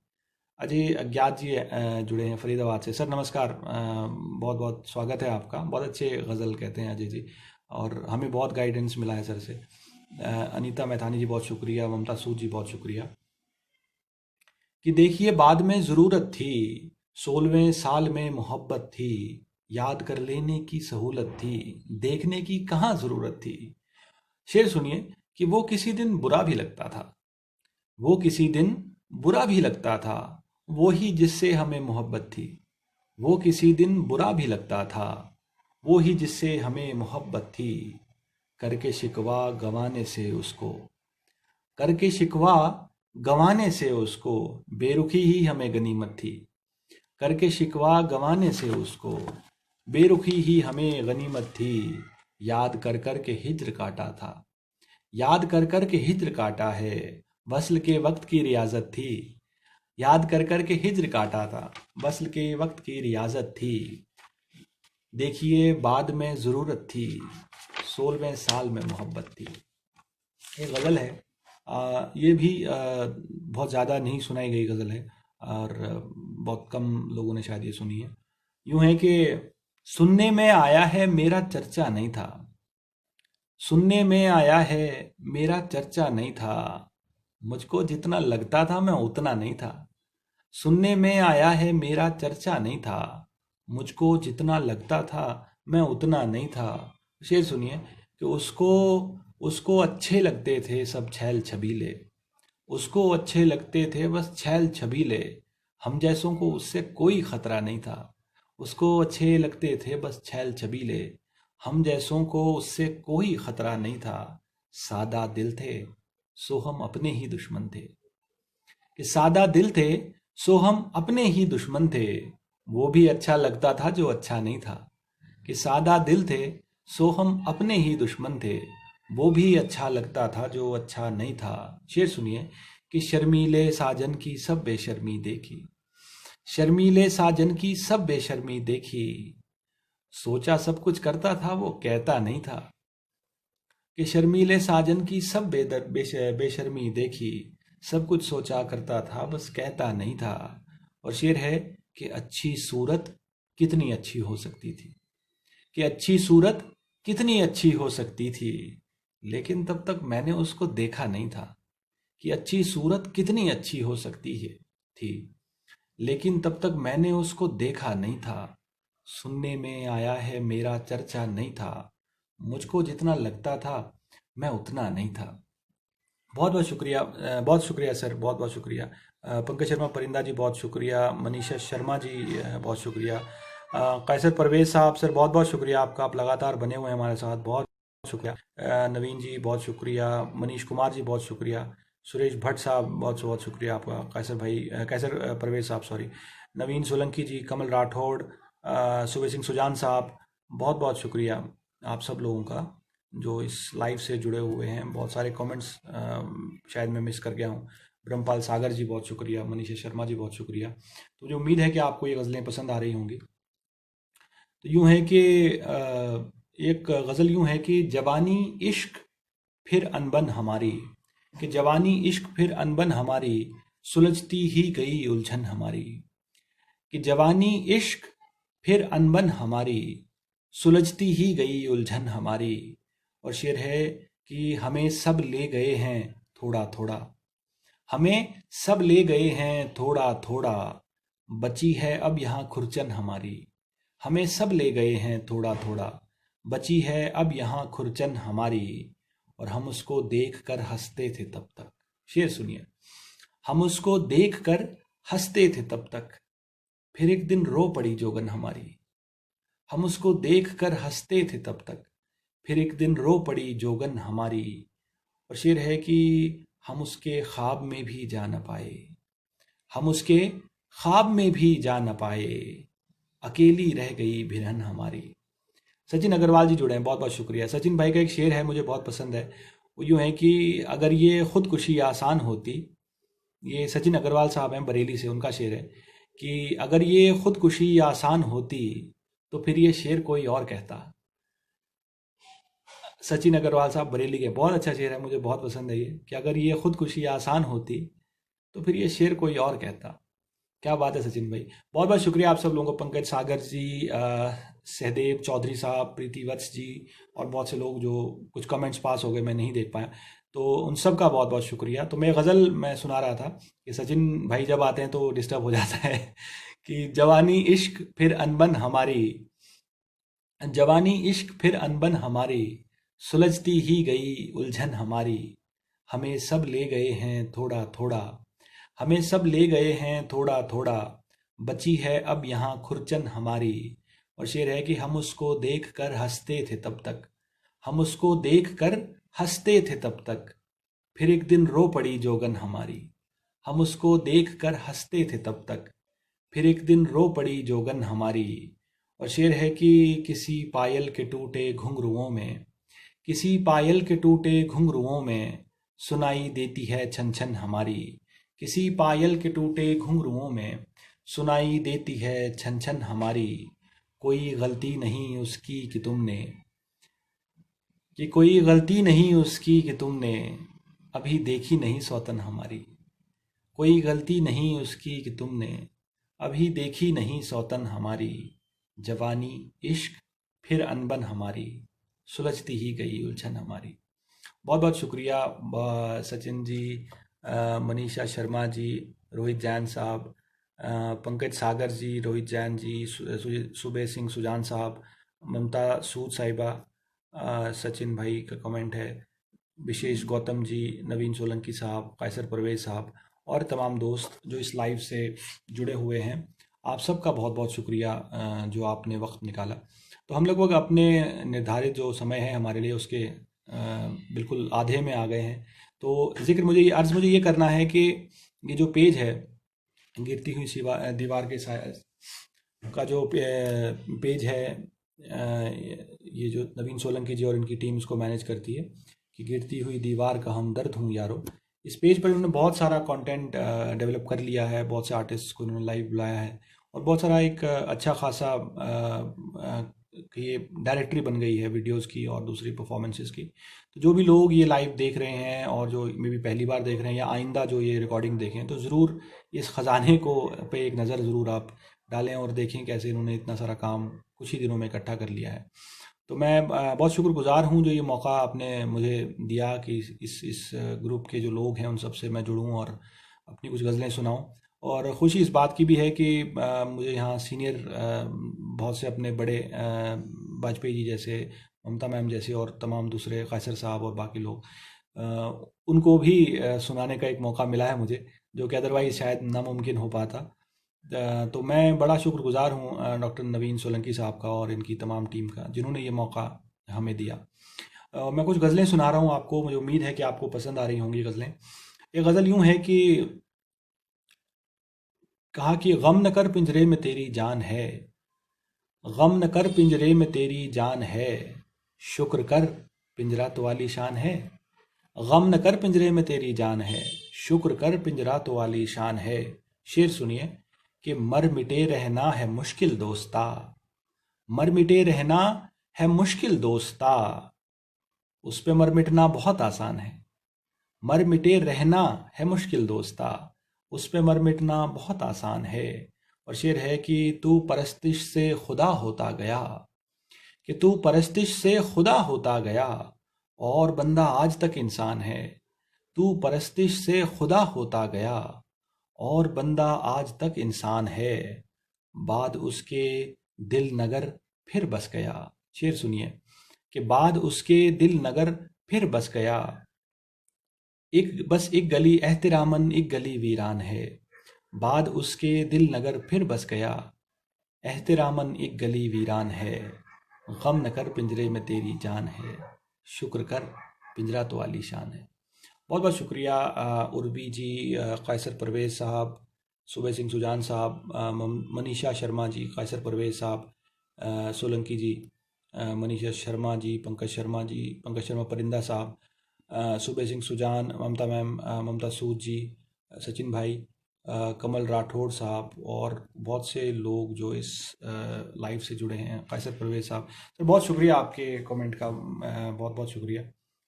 अजय अज्ञात जी जुड़े हैं फरीदाबाद से। सर नमस्कार, बहुत बहुत स्वागत है आपका। बहुत अच्छे गज़ल कहते हैं अजय जी, और हमें बहुत गाइडेंस मिला है सर से। अनीता मैथानी जी, बहुत शुक्रिया। ममता सूद जी, बहुत शुक्रिया। कि देखिए बाद में ज़रूरत थी, 16वें साल में मोहब्बत थी। याद कर लेने की सहूलत थी, देखने की कहाँ ज़रूरत थी। शेर सुनिए कि वो किसी दिन बुरा भी लगता था, वो किसी दिन बुरा भी लगता था। वो ही जिससे हमें मोहब्बत थी, वो किसी दिन बुरा भी लगता था। वो ही जिससे हमें मोहब्बत थी। करके शिकवा गंवाने से उसको, करके शिकवा गंवाने से उसको। बेरुखी ही हमें गनीमत थी। करके शिकवा गंवाने से उसको, बेरुखी ही हमें गनीमत थी। याद कर कर के हिज्र काटा था, याद कर कर के हिज्र काटा है। वस्ल के वक्त की रियाजत थी, याद कर कर के हिज्र काटा था। वस्ल के वक्त की रियाजत थी। देखिए बाद में ज़रूरत थी, 16वें साल में मोहब्बत थी। एक गज़ल है, ये भी बहुत ज़्यादा नहीं सुनाई गई गज़ल है और बहुत कम लोगों ने शायद ये सुनी है। यूँ है कि सुनने में आया है मेरा चर्चा नहीं था, सुनने में आया है मेरा चर्चा नहीं था। मुझको जितना लगता था मैं उतना नहीं था। सुनने में आया है मेरा चर्चा नहीं था। मुझको जितना लगता था मैं उतना नहीं था। शेर सुनिए कि उसको उसको अच्छे लगते थे सब छैल छबीले, उसको अच्छे लगते थे बस छैल छबीले। हम जैसों को उससे कोई खतरा नहीं था। उसको अच्छे लगते थे बस छैल छबीले, हम जैसों को उससे कोई खतरा नहीं था। सादा दिल थे सो हम अपने ही दुश्मन थे, कि सादा दिल थे सो हम अपने ही दुश्मन थे। वो भी अच्छा लगता था जो अच्छा नहीं था, कि सादा दिल थे सो हम अपने ही दुश्मन थे, वो भी अच्छा लगता था जो अच्छा नहीं था। शेर सुनिए कि शर्मीले साजन की सब बेशर्मी देखी, शर्मीले साजन की सब बेशर्मी देखी, सोचा सब कुछ करता था वो कहता नहीं था। कि शर्मीले साजन की सब बेशर्मी देखी, सब कुछ सोचा करता था बस कहता नहीं था। और शेर है कि अच्छी सूरत कितनी अच्छी हो सकती थी, कि अच्छी सूरत कितनी अच्छी हो सकती थी, लेकिन तब तक मैंने उसको देखा नहीं था। कि अच्छी सूरत कितनी अच्छी हो सकती है थी, लेकिन तब तक मैंने उसको देखा नहीं था। सुनने में आया है मेरा चर्चा नहीं था, मुझको जितना लगता था मैं उतना नहीं था। बहुत बहुत शुक्रिया, बहुत शुक्रिया सर, बहुत बहुत शुक्रिया। पंकज शर्मा परिंदा जी बहुत शुक्रिया, मनीषा शर्मा जी बहुत शुक्रिया, कैसर परवेज साहब सर बहुत बहुत शुक्रिया आपका, आप लगातार बने हुए हैं हमारे साथ, बहुत शुक्रिया। नवीन जी बहुत शुक्रिया, मनीष कुमार जी बहुत शुक्रिया, सुरेश भट्ट साहब बहुत बहुत शुक्रिया आपका, कैसर भाई कैसर परवेज साहब सॉरी, नवीन सोलंकी जी, कमल राठौड़, सुबह सिंह सुजान साहब, बहुत बहुत शुक्रिया आप सब लोगों का जो इस लाइव से जुड़े हुए हैं। बहुत सारे कमेंट्स शायद मैं मिस कर गया हूँ। ब्रह्मपाल सागर जी बहुत शुक्रिया, मनीषा शर्मा जी बहुत शुक्रिया। तो मुझे उम्मीद है कि आपको ये गज़लें पसंद आ रही होंगी। तो यूँ है कि एक गज़ल यूँ है कि जवानी इश्क फिर अनबन हमारी, कि जवानी इश्क फिर अनबन हमारी, सुलझती ही गई उलझन हमारी। कि जवानी इश्क फिर अनबन हमारी, सुलझती ही गई उलझन हमारी। और शेर है कि हमें सब ले गए हैं थोड़ा थोड़ा, हमें सब ले गए हैं थोड़ा थोड़ा, बची है अब यहाँ खुरचन हमारी। हमें सब ले गए हैं थोड़ा थोड़ा, बची है अब यहाँ खुरचन हमारी। और हम उसको देख कर हंसते थे तब तक। शेर सुनिए, हम उसको देख कर हंसते थे तब तक, फिर एक दिन रो पड़ी जोगन हमारी। हम उसको देख कर हंसते थे तब तक, फिर एक दिन रो पड़ी जोगन हमारी। और शेर है कि हम उसके ख्वाब में भी जा न पाए, हम उसके ख्वाब में भी जा न पाए, अकेली रह गई भिरन हमारी। सचिन अग्रवाल जी जुड़े हैं, बहुत बहुत शुक्रिया। सचिन भाई का एक शेर है मुझे बहुत पसंद है, वो यूँ है कि अगर ये खुदकुशी आसान होती, ये सचिन अग्रवाल साहब हैं बरेली से, उनका शेर है कि अगर ये खुदकुशी आसान होती तो फिर ये शेर कोई और कहता। सचिन अग्रवाल साहब बरेली के, बहुत अच्छा शेर है, मुझे बहुत पसंद है ये, कि अगर ये खुदकुशी आसान होती तो फिर ये शेर कोई और कहता। क्या बात है सचिन भाई, बहुत बहुत शुक्रिया आप सब लोगों को, पंकज सागर जी, सहदेव चौधरी साहब, प्रीति वत्स जी, और बहुत से लोग जो कुछ कमेंट्स पास हो गए मैं नहीं देख पाया, तो उन सब का बहुत बहुत शुक्रिया। तो मैं गज़ल मैं सुना रहा था कि सचिन भाई जब आते हैं तो डिस्टर्ब हो जाता है कि जवानी इश्क फिर अनबन हमारी, जवानी इश्क फिर अनबन हमारी, सुलझती ही गई उलझन हमारी। हमें सब ले गए हैं थोड़ा थोड़ा, हमें सब ले गए हैं थोड़ा थोड़ा, बची है अब यहाँ खुरचन हमारी। और शेर है कि हम उसको देख कर हंसते थे तब तक, हम उसको देख कर हंसते थे तब तक, फिर एक दिन रो पड़ी जोगन हमारी। हम उसको देख कर हंसते थे तब तक, फिर एक दिन रो पड़ी जोगन हमारी। और शेर है कि किसी पायल के टूटे घुंघरुओं में, किसी पायल के टूटे घुंघरुओं में, सुनाई देती है छन छन हमारी। किसी पायल के टूटे घुंघरुओं में, सुनाई देती है छन छन हमारी। कोई गलती नहीं उसकी कि तुमने, कि कोई गलती नहीं उसकी कि तुमने, अभी देखी नहीं सौतन हमारी। कोई गलती नहीं उसकी कि तुमने, अभी देखी नहीं सौतन हमारी। जवानी इश्क फिर अनबन हमारी, सुलझती ही गई उलझन हमारी। बहुत बहुत शुक्रिया सचिन जी, मनीषा शर्मा जी, रोहित जैन साहब, पंकज सागर जी, रोहित जैन जी, सुबह सिंह सुजान साहब, ममता सूद साहिबा, सचिन भाई का कमेंट है, विशेष गौतम जी, नवीन सोलंकी साहब, कैसर परवेज साहब, और तमाम दोस्त जो इस लाइव से जुड़े हुए हैं, आप सबका बहुत बहुत शुक्रिया जो आपने वक्त निकाला। तो हम लगभग अपने निर्धारित जो समय है हमारे लिए उसके बिल्कुल आधे में आ गए हैं। तो जिक्र मुझे अर्ज़ मुझे ये करना है कि ये जो पेज है गिरती हुई दीवार के का जो पेज है, ये जो नवीन सोलंकी जी और इनकी टीम इसको मैनेज करती है कि गिरती हुई दीवार का हमदर्द हूँ यारो। इस पेज पर इन्होंने बहुत सारा कंटेंट डेवलप कर लिया है, बहुत से आर्टिस्ट को इन्होंने लाइव बुलाया है और बहुत सारा एक अच्छा खासा ये डायरेक्टरी बन गई है वीडियोस की और दूसरी परफॉर्मेंसेस की। तो जो भी लोग ये लाइव देख रहे हैं और जो मे भी पहली बार देख रहे हैं या आइंदा जो ये रिकॉर्डिंग देखें, तो ज़रूर इस ख़जाने को पे एक नज़र ज़रूर आप डालें और देखें कैसे इन्होंने इतना सारा काम कुछ ही दिनों में इकट्ठा कर लिया है। तो मैं बहुत शुक्रगुजार हूँ जो ये मौका आपने मुझे दिया कि इस ग्रुप के जो लोग हैं उन सब से मैं जुड़ूँ और अपनी कुछ गज़लें सुनाऊँ। और खुशी इस बात की भी है कि मुझे यहाँ सीनियर बहुत से अपने बड़े वाजपेयी जी जैसे, ममता मैम जैसे और तमाम दूसरे कैसर साहब और बाकी लोग, उनको भी सुनाने का एक मौका मिला है मुझे, जो कि अदरवाइज़ शायद नामुमकिन हो पाता। तो मैं बड़ा शुक्रगुजार हूँ डॉक्टर नवीन सोलंकी साहब का और इनकी तमाम टीम का, जिन्होंने ये मौका हमें दिया। मैं कुछ गज़लें सुना रहा हूँ आपको, मुझे उम्मीद है कि आपको पसंद आ रही होंगी गज़लें। ये गज़ल यूँ है कि कहा कि गम न कर पिंजरे में तेरी जान है, गम न कर पिंजरे में तेरी जान है, शुक्र कर पिंजरा तो वाली शान है। गम न कर पिंजरे में तेरी जान है, शुक्र कर पिंजरा तो वाली शान है। शेर सुनिए कि मर मिटे रहना है मुश्किल दोस्ता, मर मिटे रहना है मुश्किल दोस्ता, उस पे मर मिटना बहुत आसान है। मर मिटे रहना है मुश्किल दोस्ता, उस पे मर मिटना बहुत आसान है। और शेर है कि तू परस्तिश से खुदा होता गया, कि तू परस्तिश से खुदा होता गया, और बंदा आज तक इंसान है। तू परस्तिश से खुदा होता गया, और बंदा आज तक इंसान है। बाद उसके दिल नगर फिर बस गया। शेर सुनिए कि बाद उसके दिल नगर फिर बस गया, एक गली एहतिरामन एक गली वीरान है। बाद उसके दिल नगर फिर बस गया, एहतिरामन एक गली वीरान है। गम न कर पिंजरे में तेरी जान है, शुक्र कर पिंजरा तो आलीशान है। बहुत बहुत शुक्रिया उर्वी जी, कैसर परवेज़ साहब, सुबह सिंह सुजान साहब, मनीषा शर्मा जी, कैसर परवेज़ साहब, सोलंकी जी, मनीषा शर्मा जी, पंकज शर्मा परिंदा साहब, सुबह सिंह सुजान, ममता मैम, ममता सूद जी, सचिन भाई, कमल राठौड़ साहब और बहुत से लोग जो इस लाइव से जुड़े हैं, कैसर परवेज़ साहब। तो बहुत शुक्रिया आपके कमेंट का, बहुत बहुत शुक्रिया।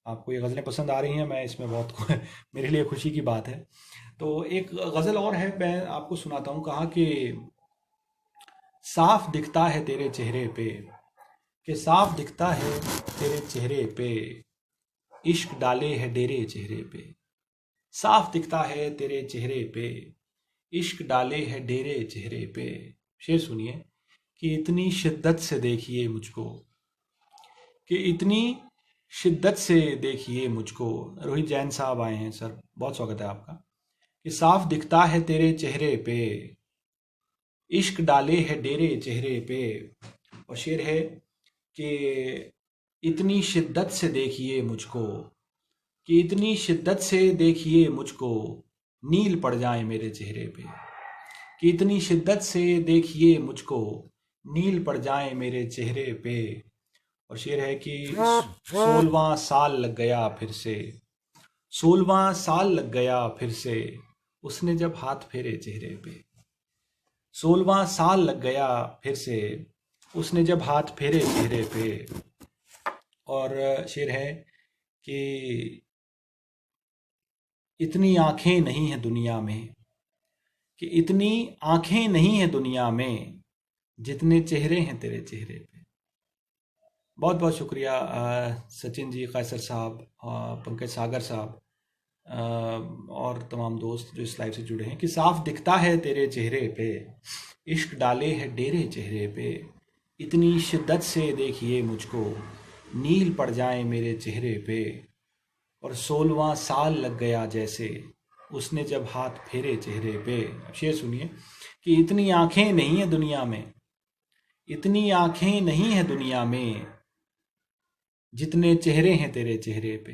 आपको ये गज़लें पसंद आ रही हैं, मैं इसमें बहुत मेरे लिए खुशी की बात है। तो एक गज़ल और है, मैं आपको सुनाता हूँ। कहा कि साफ दिखता है तेरे चेहरे पे, कि साफ दिखता है तेरे चेहरे पे, इश्क डाले है डेरे चेहरे पे। साफ दिखता है तेरे चेहरे पे, इश्क डाले है डेरे चेहरे पे। शेर सुनिए कि इतनी शिद्दत से देखिए मुझको, कि इतनी शिद्दत से देखिए मुझको। रोहित जैन साहब आए हैं सर, बहुत स्वागत है आपका। कि साफ दिखता है तेरे चेहरे पे, इश्क डाले है डेरे चेहरे पे। और शेर है कि इतनी शिद्दत से देखिए मुझको, कि इतनी शिद्दत से देखिए मुझको, नील पड़ जाए मेरे चेहरे पे। कि इतनी शिद्दत से देखिए मुझको, नील पड़ जाए मेरे चेहरे पे। और शेर है कि 16वां साल लग गया फिर से, 16वां साल लग गया फिर से, उसने जब हाथ फेरे चेहरे पे। 16वां साल लग गया फिर से, उसने जब हाथ फेरे चेहरे पे। और शेर है कि इतनी आंखें नहीं हैं दुनिया में, कि इतनी आंखें नहीं हैं दुनिया में, जितने चेहरे हैं तेरे चेहरे पे। बहुत बहुत शुक्रिया सचिन जी, कैसर साहब, पंकज सागर साहब और तमाम दोस्त जो इस लाइव से जुड़े हैं। कि साफ दिखता है तेरे चेहरे पे, इश्क डाले है डेरे चेहरे पे, इतनी शिद्दत से देखिए मुझको, नील पड़ जाए मेरे चेहरे पे। और 16वां साल लग गया जैसे, उसने जब हाथ फेरे चेहरे पे। अब शेर सुनिए कि इतनी आंखें नहीं है दुनिया में, इतनी आंखें नहीं है दुनिया में, जितने चेहरे हैं तेरे चेहरे पे।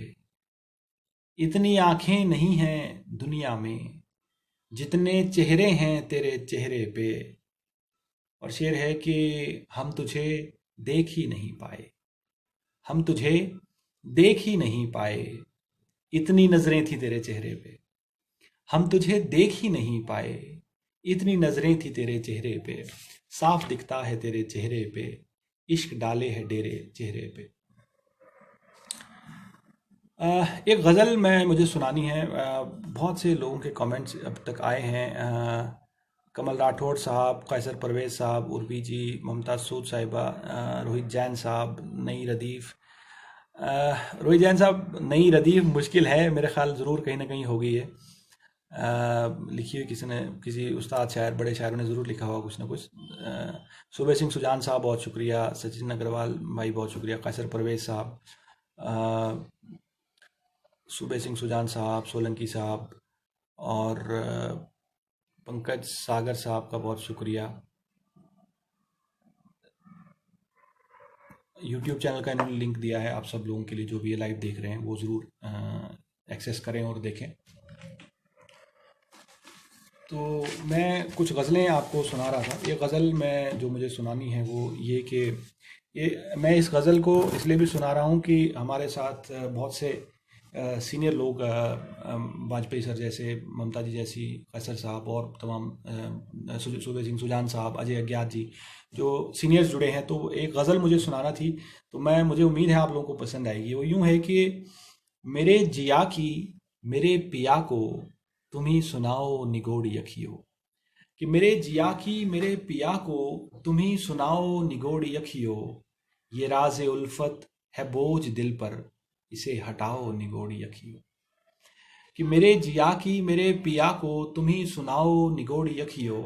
इतनी आंखें नहीं हैं दुनिया में, जितने चेहरे हैं तेरे चेहरे पे। और शेर है कि हम तुझे देख ही नहीं पाए, हम तुझे देख ही नहीं पाए, इतनी नजरें थी तेरे चेहरे पे। हम तुझे देख ही नहीं पाए, इतनी नजरें थी तेरे चेहरे पे, साफ दिखता है तेरे चेहरे पे, इश्क डाले है डेरे चेहरे पे। एक गज़ल मुझे सुनानी है। बहुत से लोगों के कमेंट्स अब तक आए हैं। कमल राठौड़ साहब, कैसर परवेज़ साहब, उर्वी जी, ममताज़ सूद साहिबा, रोहित जैन साहब, नई रदीफ़। रोहित जैन साहब, नई रदीफ़ मुश्किल है, मेरे ख्याल ज़रूर कहीं ना कहीं हो गई है। लिखी हुई किसी ने, किसी उस्ताद शायर, बड़े शायरों ने ज़रूर लिखा होगा कुछ ना कुछ। सूबे सिंह सुजान साहब बहुत शुक्रिया, सचिन अग्रवाल भाई बहुत शुक्रिया, कैसर परवेज़ साहब, सूबे सिंह सुजान साहब, सोलंकी साहब और पंकज सागर साहब का बहुत शुक्रिया। यूट्यूब चैनल का इन्होंने लिंक दिया है आप सब लोगों के लिए, जो भी ये लाइव देख रहे हैं वो ज़रूर एक्सेस करें और देखें। तो मैं कुछ गज़लें आपको सुना रहा था। ये गज़ल जो मुझे सुनानी है वो ये कि मैं इस गज़ल को इसलिए भी सुना रहा हूँ कि हमारे साथ बहुत से सीनियर लोग, वाजपेयी सर जैसे, ममता जी जैसी, कैसर साहब और तमाम सूबे सिंह सुजान साहब, अजय अज्ञात जी, जो सीनियर्स जुड़े हैं। तो एक गज़ल मुझे सुनाना थी, तो मुझे उम्मीद है आप लोगों को पसंद आएगी। वो यूँ है कि मेरे जिया की मेरे पिया को तुम ही सुनाओ निगोड़ी अखियो, कि मेरे जिया की मेरे पिया को तुम ही सुनाओ निगोड़ी अखियो, ये राज उल्फत है बोझ दिल पर, इसे हटाओ निगोड़ी अखियो। कि मेरे जिया की मेरे पिया को तुम ही सुनाओ निगोड़ी अखियो,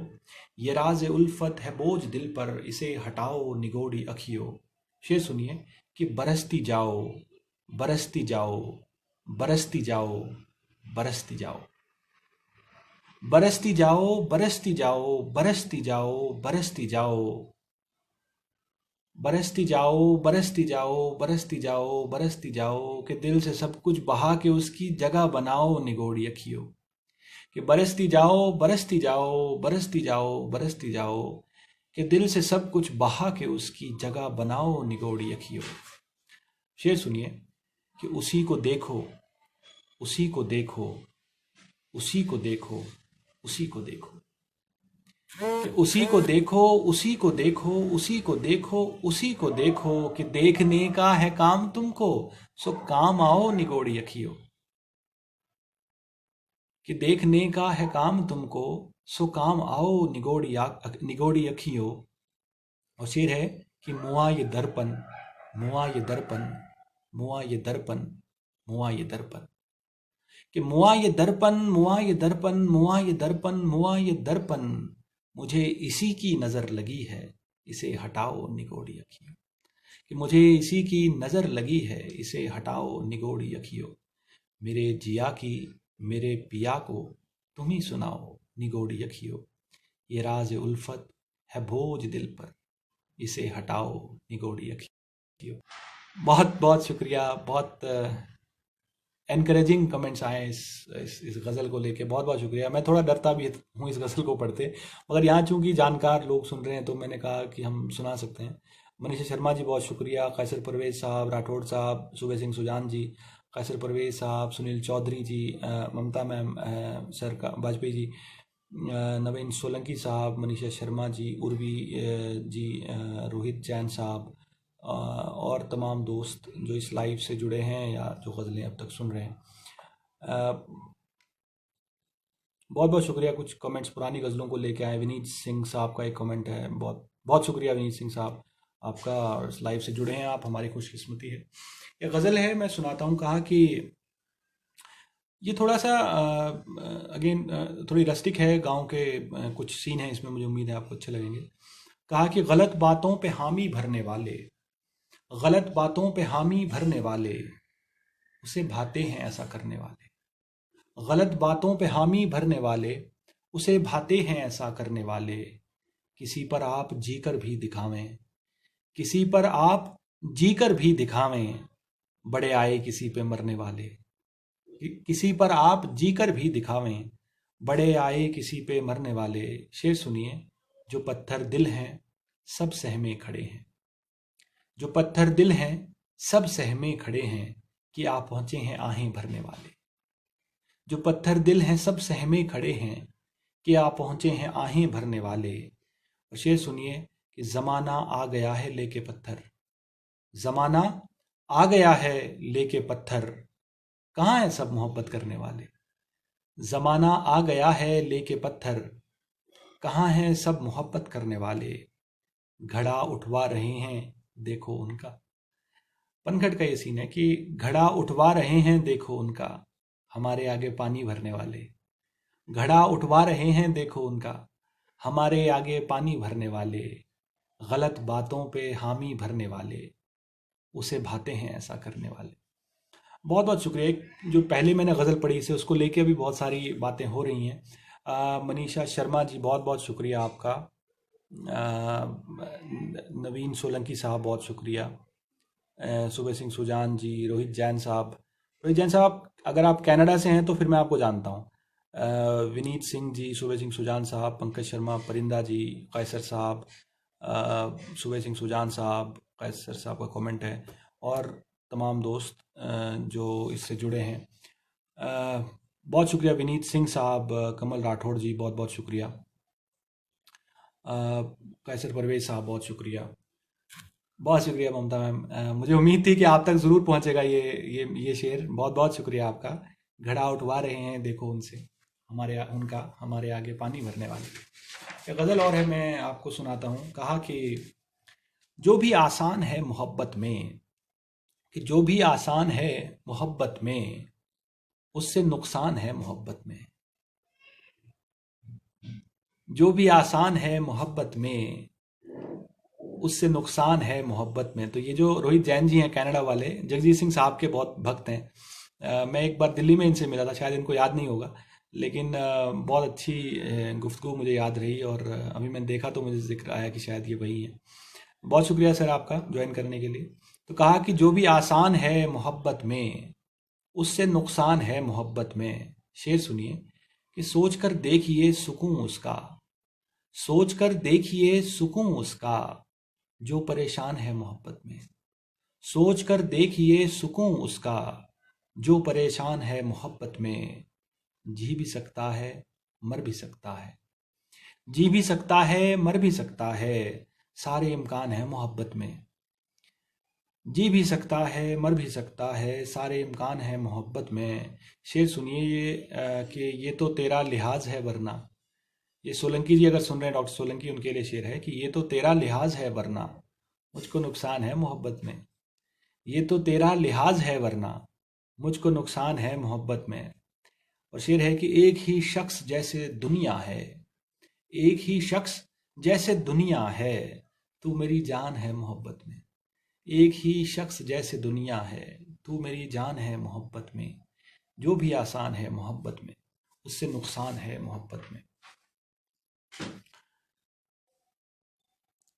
ये राज उल्फत है बोझ दिल पर, इसे हटाओ निगोड़ी अखियो। शेर सुनिए कि बरसती जाओ, बरसती जाओ, बरसती जाओ, बरसती जाओ, बरसती जाओ, बरसती जाओ, बरसती जाओ, बरसती जाओ, बरसती जाओ, बरसती जाओ, बरसती जाओ, बरसती जाओ, कि दिल से सब कुछ बहा के उसकी जगह बनाओ निगोड़ी अखियो। कि बरसती जाओ, बरसती जाओ, बरसती जाओ, बरसती जाओ, कि दिल से सब कुछ बहा के उसकी जगह बनाओ निगोड़ी अखियो। शेर सुनिए कि उसी को देखो, उसी को देखो, उसी को देखो, उसी को देखो, कि उसी को देखो, उसी को देखो, उसी को देखो, उसी को देखो, कि देखने का है काम तुमको, सो काम आओ निगोड़ी अखियो। कि देखने का है काम तुमको, सो काम आओ निगोड़ी अखियो। और शेर है कि मुआ ये दर्पण, मुआ ये दर्पण, मुआ ये दर्पण, मुआ ये दर्पण, कि मुआ ये दर्पण, मुआ ये दर्पण, मुआ ये दर्पण, मुआ ये दर्पण, मुझे इसी की नज़र लगी है, इसे हटाओ निगोड़ी अखियों। कि मुझे इसी की नज़र लगी है, इसे हटाओ निगोड़ी अखियों। मेरे जिया की मेरे पिया को तुम ही सुनाओ निगोड़ी अखियों, ये राज उल्फत है बोझ दिल पर, इसे हटाओ निगोड़ी अखियों। बहुत बहुत शुक्रिया। बहुत एनकरेजिंग कमेंट्स आए इस गज़ल को लेके, बहुत बहुत शुक्रिया। मैं थोड़ा डरता भी हूँ इस गज़ल को पढ़ते, मगर यहाँ चूंकि जानकार लोग सुन रहे हैं तो मैंने कहा कि हम सुना सकते हैं। मनीषा शर्मा जी बहुत शुक्रिया, कैसर परवेज़ साहब, राठौड़ साहब, सूबे सिंह सुजान जी, कैसर परवेज़ साहब, सुनील चौधरी जी, ममता मैम, सर का वाजपेयी जी, नवीन सोलंकी साहब, मनीषा शर्मा जी, उर्वी जी, रोहित जैन साहब, और तमाम दोस्त जो इस लाइव से जुड़े हैं या जो गज़लें अब तक सुन रहे हैं, बहुत बहुत शुक्रिया। कुछ कमेंट्स पुरानी गज़लों को लेके आए। विनीत सिंह साहब का एक कमेंट है, बहुत बहुत शुक्रिया विनीत सिंह साहब आपका, और इस लाइव से जुड़े हैं आप, हमारी खुशकिस्मती है। एक गज़ल है, मैं सुनाता हूँ। कहा कि ये थोड़ा सा अगेन थोड़ी रस्टिक है, गांव के कुछ सीन है इसमें, मुझे उम्मीद है आपको अच्छे लगेंगे। कहा कि गलत बातों पे हामी भरने वाले, गलत बातों पे हामी भरने वाले, उसे भाते हैं ऐसा करने वाले। गलत बातों पे हामी भरने वाले, उसे भाते हैं ऐसा करने वाले। किसी पर आप जीकर भी दिखावें, किसी पर आप जीकर भी दिखावें, बड़े आए किसी पे मरने वाले। किसी पर आप जीकर भी दिखावें, बड़े आए किसी पे मरने वाले। शेर सुनिए, जो पत्थर दिल हैं सब सहमे खड़े हैं, जो पत्थर दिल हैं सब सहमे खड़े हैं कि आ पहुंचे हैं आहें भरने वाले। जो पत्थर दिल हैं सब सहमे खड़े हैं कि आ पहुंचे हैं आहें भरने वाले। और शेर सुनिए कि जमाना आ गया है लेके पत्थर, जमाना आ गया है लेके पत्थर, कहाँ है सब मोहब्बत करने वाले। जमाना आ गया है लेके पत्थर, कहाँ हैं सब मोहब्बत करने वाले। घड़ा उठवा रहे हैं देखो उनका। पनघट का ये सीन है कि घड़ा उठवा रहे हैं देखो उनका, हमारे आगे पानी भरने वाले। घड़ा उठवा रहे हैं देखो उनका, हमारे आगे पानी भरने वाले। गलत बातों पे हामी भरने वाले, उसे भाते हैं ऐसा करने वाले। बहुत बहुत शुक्रिया। एक जो पहले मैंने गज़ल पढ़ी से उसको लेके अभी बहुत सारी बातें हो रही हैं। मनीषा शर्मा जी बहुत बहुत शुक्रिया आपका। नवीन सोलंकी साहब बहुत शुक्रिया। सुबह सिंह सुजान जी, रोहित जैन साहब। रोहित जैन साहब अगर आप कनाडा से हैं तो फिर मैं आपको जानता हूँ। विनीत सिंह जी, सुबह सिंह सुजान साहब, पंकज शर्मा, परिंदा जी, कैसर साहब, सुबह सिंह सुजान साहब, कैसर साहब का कमेंट है, और तमाम दोस्त जो इससे जुड़े हैं। बहुत शुक्रिया विनीत सिंह साहब, कमल राठौड़ जी बहुत बहुत शुक्रिया, कैसर परवेज साहब बहुत शुक्रिया। बहुत शुक्रिया ममता मैम। मुझे उम्मीद थी कि आप तक ज़रूर पहुंचेगा ये शेर। बहुत बहुत शुक्रिया आपका। घड़ा उठवा रहे हैं देखो उनसे, उनका हमारे आगे पानी भरने वाले। एक गज़ल और है, मैं आपको सुनाता हूँ। कहा कि जो भी आसान है मोहब्बत में, कि जो भी आसान है मोहब्बत में, उससे नुकसान है मोहब्बत में। जो भी आसान है मोहब्बत में, उससे नुकसान है मोहब्बत में। तो ये जो रोहित जैन जी हैं कनाडा वाले, जगजीत सिंह साहब के बहुत भक्त हैं। मैं एक बार दिल्ली में इनसे मिला था, शायद इनको याद नहीं होगा, लेकिन बहुत अच्छी गुफ्तगू मुझे याद रही। और अभी मैंने देखा तो मुझे जिक्र आया कि शायद ये वही है। बहुत शुक्रिया सर आपका ज्वाइन करने के लिए। तो कहा कि जो भी आसान है मोहब्बत में, उससे नुकसान है मोहब्बत में। शेर सुनिए कि सोच कर देखिए सुकून उसका, सोच कर देखिए सुकून उसका, जो परेशान है मोहब्बत में। सोच कर देखिए सुकून उसका, जो परेशान है मोहब्बत में। जी भी सकता है मर भी सकता है, जी भी सकता है मर भी सकता है, सारे इम्कान है मोहब्बत में। जी भी सकता है मर भी सकता है, सारे इम्कान है मोहब्बत में। शेर सुनिए ये कि ये तो तेरा लिहाज है वरना। ये सोलंकी जी अगर सुन रहे हैं, डॉक्टर सोलंकी, उनके लिए शेर है कि ये तो तेरा लिहाज है वरना, मुझको नुकसान है मोहब्बत में। ये तो तेरा लिहाज है वरना, मुझको नुकसान है मोहब्बत में। और शेर है कि एक ही शख्स जैसे दुनिया है, एक ही शख्स जैसे दुनिया है, तू मेरी जान है मोहब्बत में। एक ही शख्स जैसे दुनिया है, तू मेरी जान है मोहब्बत में। जो भी आसान है मोहब्बत में, उससे नुकसान है मोहब्बत में।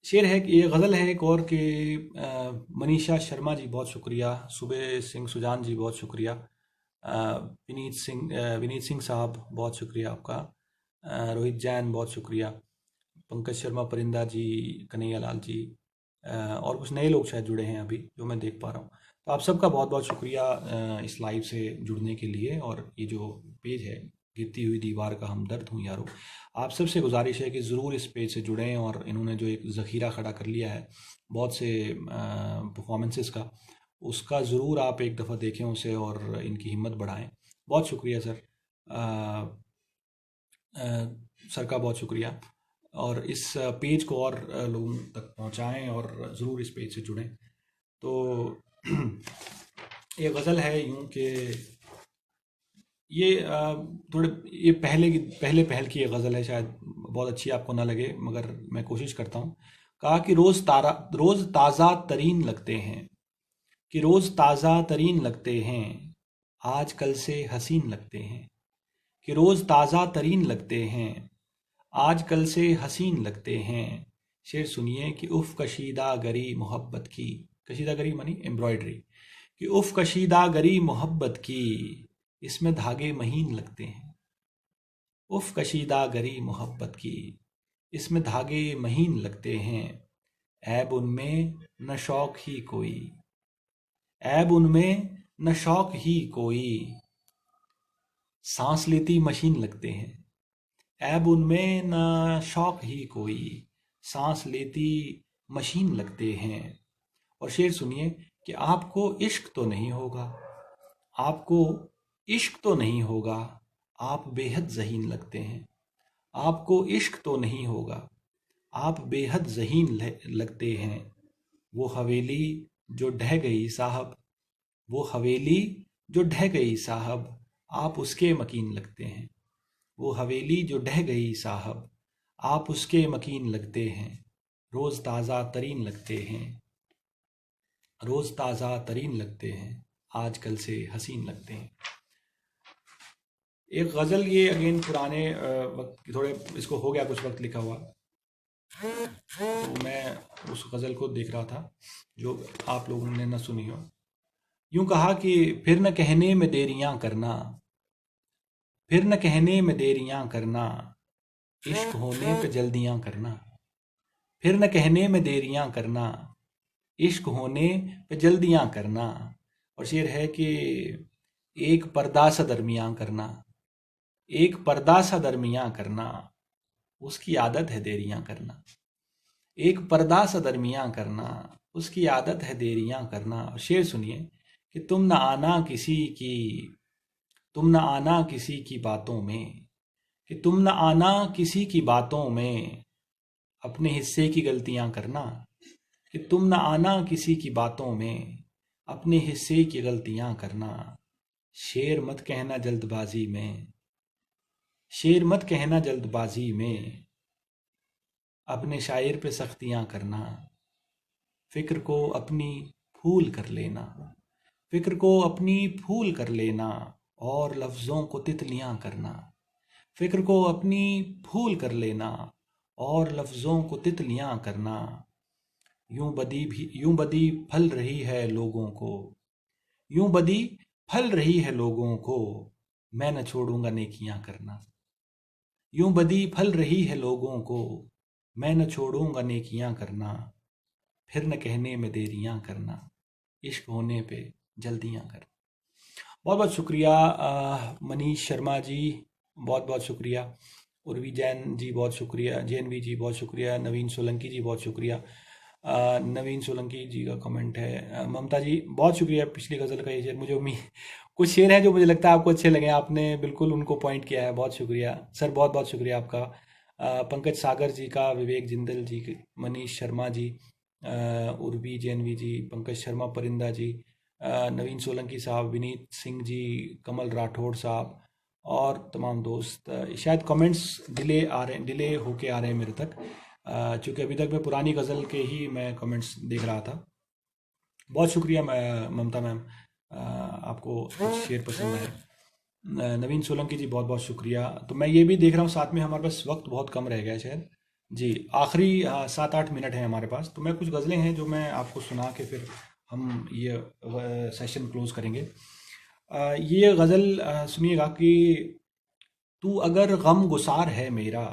शेर है कि ये गज़ल है एक और कि मनीषा शर्मा जी बहुत शुक्रिया, सुबह सिंह सुजान जी बहुत शुक्रिया, विनीत सिंह साहब बहुत शुक्रिया आपका, रोहित जैन बहुत शुक्रिया, पंकज शर्मा, परिंदा जी, कन्हैया लाल जी, और कुछ नए लोग शायद जुड़े हैं अभी जो मैं देख पा रहा हूँ। तो आप सबका बहुत बहुत शुक्रिया इस लाइव से जुड़ने के लिए। और ये जो पेज है गिरती हुई दीवार का हमदर्द हूँ यारो, आप सबसे गुजारिश है कि ज़रूर इस पेज से जुड़ें। और इन्होंने जो एक ज़ख़ीरा खड़ा कर लिया है बहुत से परफॉर्मेंसेस का, उसका ज़रूर आप एक दफ़ा देखें उसे और इनकी हिम्मत बढ़ाएं। बहुत शुक्रिया सर, सर का बहुत शुक्रिया। और इस पेज को और लोगों तक पहुंचाएं और ज़रूर इस पेज से जुड़ें। तो ये गज़ल है यूं कि ये थोड़े ये पहले पहल की ये गज़ल है, शायद बहुत अच्छी आपको ना लगे मगर मैं कोशिश करता हूँ। कहा कि रोज़ ताज़ा तरीन लगते हैं, कि रोज़ ताज़ा तरीन लगते हैं, आज कल से हसीन लगते हैं। कि रोज़ ताज़ा तरीन लगते हैं, आज कल से हसीन लगते हैं। शेर सुनिए कि उफ़ कशीदा गरी मोहब्बत की, कशीदा गरी मनी एम्ब्रॉयडरी, कि उफ़ कशीदा गरी मोहब्बत की, इसमें धागे महीन लगते हैं। उफ़ कशीदा गरी मोहब्बत की, इसमें धागे महीन लगते हैं। ऐब उनमें न शौक ही कोई, ऐब उनमें न शौक ही कोई, सांस लेती मशीन लगते हैं। ऐब उनमें न शौक ही कोई, सांस लेती मशीन लगते हैं। और शेर सुनिए कि आपको इश्क तो नहीं होगा, आपको इश्क तो नहीं होगा, आप बेहद ज़हीन लगते हैं। आपको इश्क तो नहीं होगा, आप बेहद ज़हीन लगते हैं। वो हवेली जो ढह गई साहब, वो हवेली जो ढह गई साहब, आप उसके मकीन लगते हैं। वो हवेली जो ढह गई साहब, आप उसके मकीन लगते हैं। रोज़ ताज़ा तरीन लगते हैं, रोज़ ताज़ा तरीन लगते हैं, आजकल से हसीन लगते हैं। एक गज़ल, ये अगेन पुराने वक्त, थोड़े इसको हो गया कुछ वक्त लिखा हुआ, तो मैं उस गज़ल को देख रहा था जो आप लोगों ने न सुनी हो। यूं कहा कि फिर न कहने में देरियां करना, फिर न कहने में देरियां करना, इश्क होने पे जल्दियां करना। फिर न कहने में देरियां करना, इश्क होने पे जल्दियां करना। और शेर है कि एक पर्दा सा दरमियां करना, एक पर्दा सा दरमियां करना, उसकी आदत है देरियां करना। एक पर्दा सा दरमियां करना, उसकी आदत है देरियां करना। और शेर सुनिए कि तुम न आना किसी की, तुम न आना किसी की बातों में, कि तुम न आना किसी की बातों में, अपने हिस्से की गलतियां करना। कि तुम न आना किसी की बातों में, अपने हिस्से की गलतियां करना। शेर मत कहना जल्दबाजी में, शेर मत कहना जल्दबाजी में, अपने शायर पे सख्तियां करना। फिक्र को अपनी फूल कर लेना, फिक्र को अपनी फूल कर लेना, और लफ्ज़ों को तितलियां करना। फिक्र को अपनी फूल कर लेना, और लफ्ज़ों को तितलियां करना। यूं बदी फल रही है लोगों को, यूं बदी फल रही है लोगों को, मैं न छोड़ूंगा नेकियां करना। यूं बदी फल रही है लोगों को, मैं न छोड़ूंगा नेकियां करना। फिर न कहने में देरियां करना, इश्क होने पे जल्दियां करना। बहुत बहुत शुक्रिया मनीष शर्मा जी, बहुत बहुत शुक्रिया। उर्वी जैन जी बहुत शुक्रिया, JNV जी बहुत शुक्रिया, नवीन सोलंकी जी बहुत शुक्रिया। नवीन सोलंकी जी का कमेंट है। ममता जी बहुत शुक्रिया, पिछली गज़ल का ये शेर मुझे उम्मीद, कुछ शेर हैं जो मुझे लगता है आपको अच्छे लगे, आपने बिल्कुल उनको पॉइंट किया है, बहुत शुक्रिया सर, बहुत बहुत शुक्रिया आपका। पंकज सागर जी का, विवेक जिंदल जी, मनीष शर्मा जी, उर्वी JNV जी, पंकज शर्मा परिंदा जी, नवीन सोलंकी साहब, विनीत सिंह जी, कमल राठौड़ साहब और तमाम दोस्त। शायद कमेंट्स डिले आ रहे, डिले होके आ रहे हैं मेरे तक, चूँकि अभी तक मैं पुरानी गज़ल के ही मैं कमेंट्स देख रहा था। बहुत शुक्रिया ममता मैम, आपको कुछ शेर पसंद आए। नवीन सोलंकी जी बहुत बहुत शुक्रिया। तो मैं ये भी देख रहा हूँ साथ में हमारे पास वक्त बहुत कम रह गया है शायद जी, आखिरी 7-8 मिनट है हमारे पास, तो मैं कुछ गज़लें हैं जो मैं आपको सुना के फिर हम ये सेशन क्लोज करेंगे। ये गज़ल सुनिएगा कि तू अगर गम गुसार है मेरा,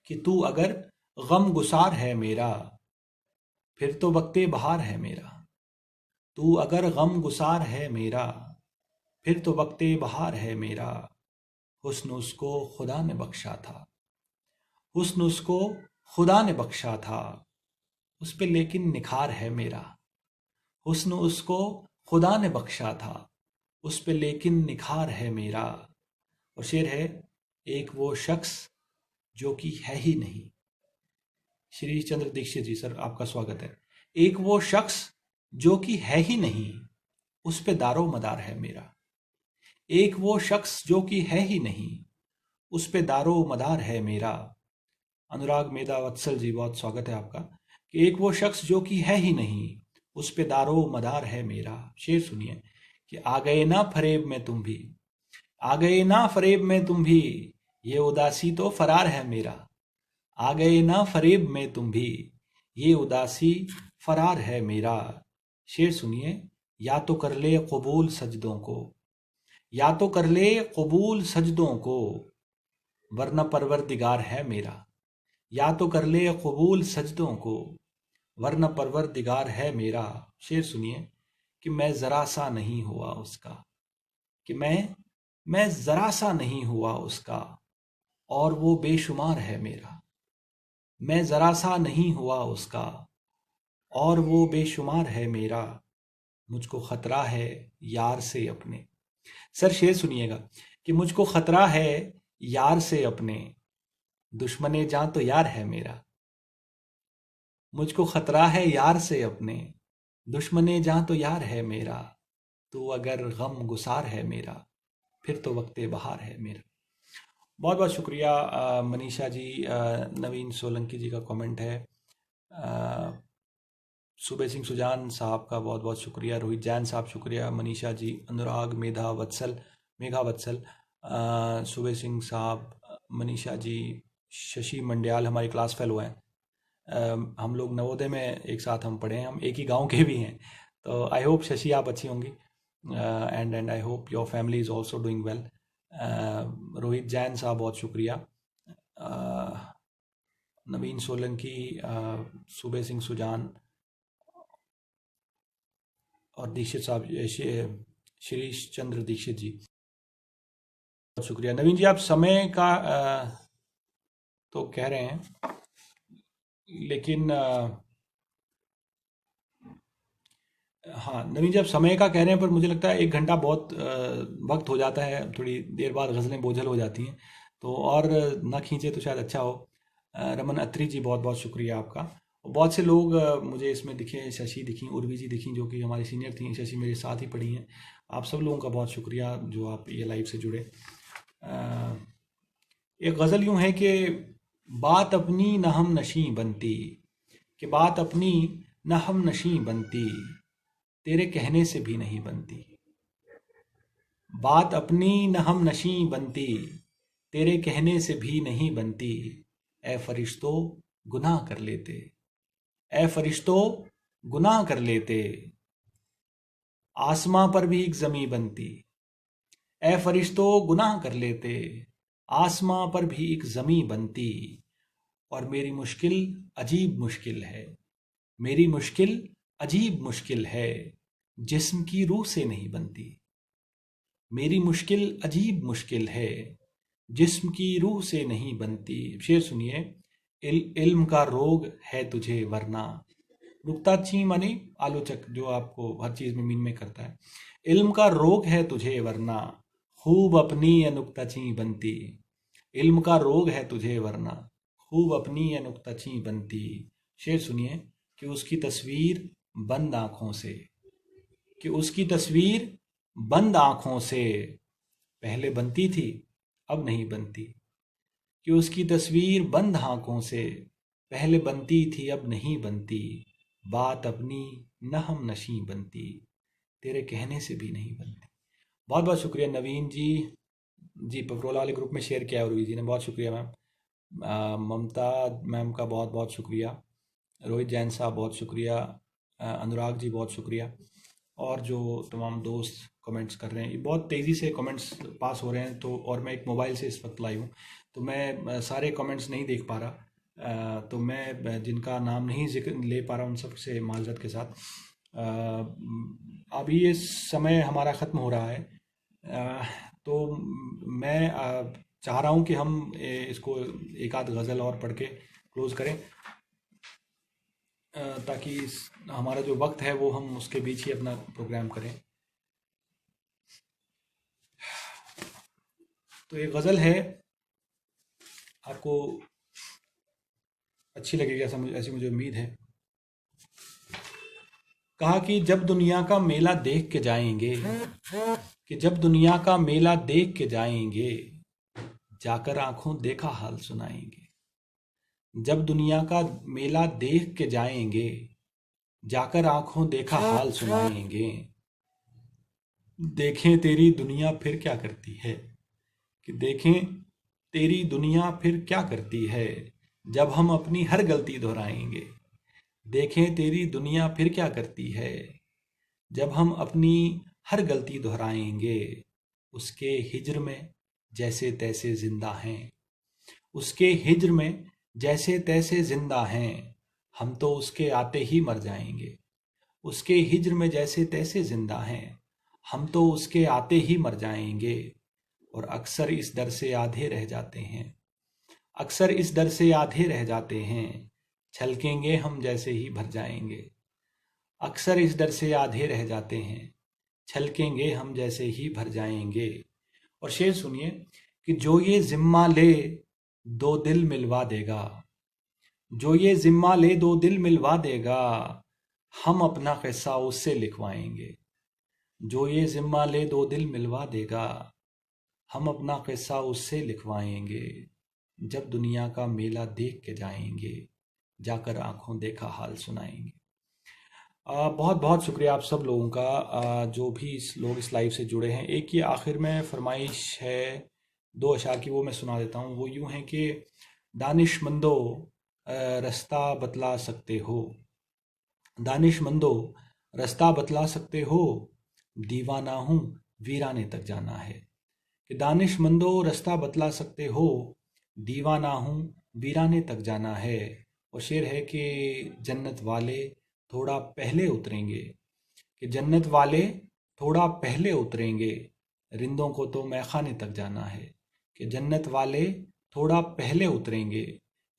कि तू अगर गम गुसार है मेरा, फिर तो वक्ते बहार है मेरा। तू अगर गम गुसार है मेरा, फिर तो वक्ते बहार है मेरा। हुस्न उसको खुदा ने बख्शा था, हुस्न उसको खुदा ने बख्शा था, उस पे लेकिन निखार है मेरा। हुस्न उसको खुदा ने बख्शा था, उस पे लेकिन निखार है मेरा। और शेर है, एक वो शख्स जो कि है ही नहीं। श्री चंद्र दीक्षित जी सर, आपका स्वागत है। एक वो शख्स जो कि है ही नहीं, उस पे दारो मदार है मेरा। एक वो शख्स जो कि है ही नहीं, उस पे दारो मदार है मेरा। अनुराग मेधा वत्सल जी, बहुत स्वागत है आपका। कि एक वो शख्स जो कि है ही नहीं, उस पे दारो मदार है मेरा। शेर सुनिए कि आ गए ना फरेब में तुम भी, आ गए ना फरेब में तुम भी, ये उदासी तो फरार है मेरा। आ गए ना फरेब में तुम भी, ये उदासी फरार है मेरा। शेर सुनिए, या तो कर ले कबूल सजदों को, या तो कर ले कबूल सजदों को, वरना परवरदिगार है मेरा। या तो कर ले कबूल सजदों को, वरना परवरदिगार है मेरा। शेर सुनिए कि मैं जरा सा नहीं हुआ उसका, कि मैं जरा सा नहीं हुआ उसका, और वो बेशुमार है मेरा। मैं जरा सा नहीं हुआ उसका, और वो बेशुमार है मेरा। मुझको खतरा है यार से अपने। सर शेर सुनिएगा कि मुझको खतरा है यार से अपने, दुश्मने जान तो यार है मेरा। मुझको खतरा है यार से अपने, दुश्मने जान तो यार है मेरा। तू अगर गम गुसार है मेरा, फिर तो वक्ते बहार है मेरा। बहुत बहुत शुक्रिया मनीषा जी। नवीन सोलंकी जी का कमेंट है। सुबह सिंह सुजान साहब का बहुत बहुत शुक्रिया। रोहित जैन साहब शुक्रिया। मनीषा जी, अनुराग, मेघा वत्सल, सुबह सिंह साहब, मनीषा जी, शशि मंडियाल हमारी क्लास फेलो हैं। हम लोग नवोदय में एक साथ हम पढ़े हैं, हम एक ही गांव के भी हैं। तो आई होप शशि आप अच्छी होंगी, and I hope your family is also doing well. Rohit Jain साहब बहुत शुक्रिया। नवीन सोलंकी, सुबह सिंह सुजान और दीक्षित साहब, शिरीष चंद्र दीक्षित जी बहुत शुक्रिया। नवीन जी आप समय का तो कह रहे हैं, लेकिन हाँ नवीन जी आप समय का कह रहे हैं, पर मुझे लगता है 1 घंटा बहुत वक्त हो जाता है, थोड़ी देर बाद गज़लें बोझल हो जाती हैं, तो और ना खींचे तो शायद अच्छा हो। रमन अत्री जी बहुत बहुत शुक्रिया आपका। बहुत से लोग मुझे इसमें दिखे, शशि दिखी, उर्वी जी दिखी जो कि हमारी सीनियर थी, शशि मेरे साथ ही पढ़ी हैं। आप सब लोगों का बहुत शुक्रिया जो आप ये लाइव से जुड़े। एक गज़ल यूं है कि बात अपनी न हम नशी बनती, कि बात अपनी न हम नशी बनती, तेरे कहने से भी नहीं बनती। बात अपनी न हम नशी बनती, तेरे कहने से भी नहीं बनती। ए फरिश्तों गुनाह कर लेते, ए फरिश्तों गुनाह कर लेते, आसमां पर भी एक जमी बनती। ए फरिश्तों गुनाह कर लेते, आसमां पर भी एक जमी बनती। और मेरी मुश्किल अजीब मुश्किल है, मेरी मुश्किल अजीब मुश्किल है, जिस्म की रूह से नहीं बनती। मेरी मुश्किल अजीब मुश्किल है, जिस्म की रूह से नहीं बनती। शेर सुनिए, इल्म का रोग है तुझे वरना। नुक्ताची माने आलोचक जो आपको हर चीज में मीन में करता है। इल्म का रोग है तुझे वरना, खूब अपनी या नुक्ताची बनती। इल्म का रोग है तुझे वरना, खूब अपनी या नुक्ताची बनती। शेर सुनिए कि उसकी तस्वीर बंद आंखों से, कि उसकी तस्वीर बंद आंखों से पहले बनती थी अब नहीं बनती। कि उसकी तस्वीर बंद आंखों से पहले बनती थी अब नहीं बनती। बात अपनी न हम नशी बनती, तेरे कहने से भी नहीं बनती। बहुत बहुत शुक्रिया नवीन जी। जी पकरोला वाले ग्रुप में शेयर किया है उर्वी जी ने, बहुत शुक्रिया मैम। ममता मैम का बहुत बहुत शुक्रिया। रोहित जैन साहब बहुत शुक्रिया। अनुराग जी बहुत शुक्रिया। और जो तमाम दोस्त कमेंट्स कर रहे हैं, ये बहुत तेज़ी से कमेंट्स पास हो रहे हैं, तो और मैं एक मोबाइल से इस वक्त लाइव हूँ, तो मैं सारे कमेंट्स नहीं देख पा रहा। तो मैं जिनका नाम नहीं जिक्र ले पा रहा उन सब से माजरत के साथ। अभी ये समय हमारा ख़त्म हो रहा है, तो मैं चाह रहा हूँ कि हम इसको एक आध गज़ल और पढ़ के क्लोज़ करें, ताकि हमारा जो वक्त है वो हम उसके बीच ही अपना प्रोग्राम करें। तो एक गज़ल है, आपको अच्छी लगेगी ऐसी मुझे उम्मीद है। कहा कि जब दुनिया का मेला देख के जाएंगे, कि जब दुनिया का मेला देख के जाएंगे, जाकर आंखों देखा हाल सुनाएंगे। जब दुनिया का मेला देख के जाएंगे, जाकर आंखों देखा हाल सुनाएंगे। देखें तेरी दुनिया फिर क्या करती है, कि देखें तेरी दुनिया फिर क्या करती है, जब हम अपनी हर गलती दोहराएंगे। देखें तेरी दुनिया फिर क्या करती है, जब हम अपनी हर गलती दोहराएंगे। उसके हिज्र में जैसे तैसे जिंदा हैं, उसके हिज्र में जैसे तैसे जिंदा हैं, हम तो उसके आते ही मर जाएंगे। उसके हिज्र में जैसे तैसे जिंदा हैं, हम तो उसके आते ही मर जाएंगे। और अक्सर इस डर से आधे रह जाते हैं, अक्सर इस डर से आधे रह जाते हैं, छलकेंगे हम जैसे ही भर जाएंगे। अक्सर इस डर से आधे रह जाते हैं, छलकेंगे हम जैसे ही भर जाएंगे। और शेर सुनिए कि जो ये जिम्मा ले दो दिल मिलवा देगा, जो ये जिम्मा ले दो दिल मिलवा देगा, हम अपना किस्सा उससे लिखवाएंगे। जो ये जिम्मा ले दो दिल मिलवा देगा, हम अपना किस्सा उससे लिखवाएंगे। जब दुनिया का मेला देख के जाएंगे, जाकर आंखों देखा हाल सुनाएंगे। बहुत बहुत शुक्रिया आप सब लोगों का, जो भी लोग इस लाइव से जुड़े हैं। एक ये आखिर में फरमाइश है 2 अशार की, वो मैं सुना देता हूँ। वो यूं है कि दानिशमंदो रास्ता बतला सकते हो, दानिशमंदो रास्ता बतला सकते हो, दीवाना हूँ वीराने तक जाना है। कि दानिशमंदो रास्ता बतला सकते हो, दीवाना हूँ वीराने तक जाना है। और शेर है कि जन्नत वाले थोड़ा पहले उतरेंगे, कि जन्नत वाले थोड़ा पहले उतरेंगे, रिंदों को तो मैखाने तक जाना है। कि जन्नत वाले थोड़ा पहले उतरेंगे,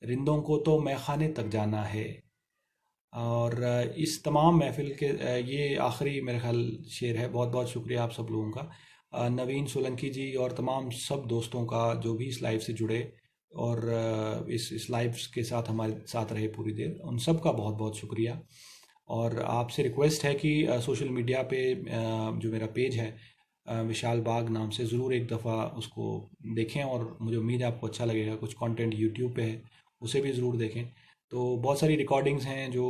रिंदों को तो मैखाने तक जाना है। और इस तमाम महफिल के ये आखिरी मेरे ख्याल शेर है। बहुत बहुत शुक्रिया आप सब लोगों का, नवीन सोलंकी जी और तमाम सब दोस्तों का जो भी इस लाइव से जुड़े और इस लाइव के साथ हमारे साथ रहे पूरी देर, उन सब का बहुत बहुत शुक्रिया। और आपसे रिक्वेस्ट है कि सोशल मीडिया पे जो मेरा पेज है विशाल बाग नाम से, ज़रूर एक दफ़ा उसको देखें। और मुझे उम्मीद है आपको अच्छा लगेगा। कुछ कंटेंट यूट्यूब पे है, उसे भी ज़रूर देखें। तो बहुत सारी रिकॉर्डिंग्स हैं जो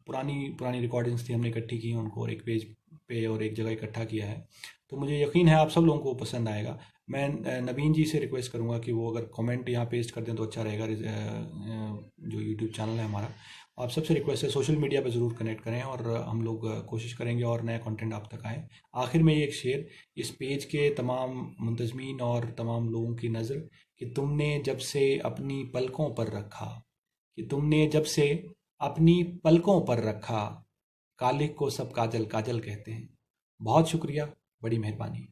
पुरानी पुरानी रिकॉर्डिंग्स थी, हमने इकट्ठी की हैं उनको और एक पेज पे और एक जगह इकट्ठा किया है। तो मुझे यकीन है आप सब लोगों को पसंद आएगा। मैं नवीन जी से रिक्वेस्ट करूंगा कि वो अगर कमेंट यहाँ पेस्ट कर दें तो अच्छा रहेगा। जो यूट्यूब चैनल है हमारा, आप सबसे रिक्वेस्ट है सोशल मीडिया पे ज़रूर कनेक्ट करें और हम लोग कोशिश करेंगे और नया कंटेंट आप तक आए। आखिर में ये एक शेर इस पेज के तमाम मुंतजमीन और तमाम लोगों की नज़र, कि तुमने जब से अपनी पलकों पर रखा, कि तुमने जब से अपनी पलकों पर रखा, कालिक को सब काजल काजल कहते हैं। बहुत शुक्रिया, बड़ी मेहरबानी।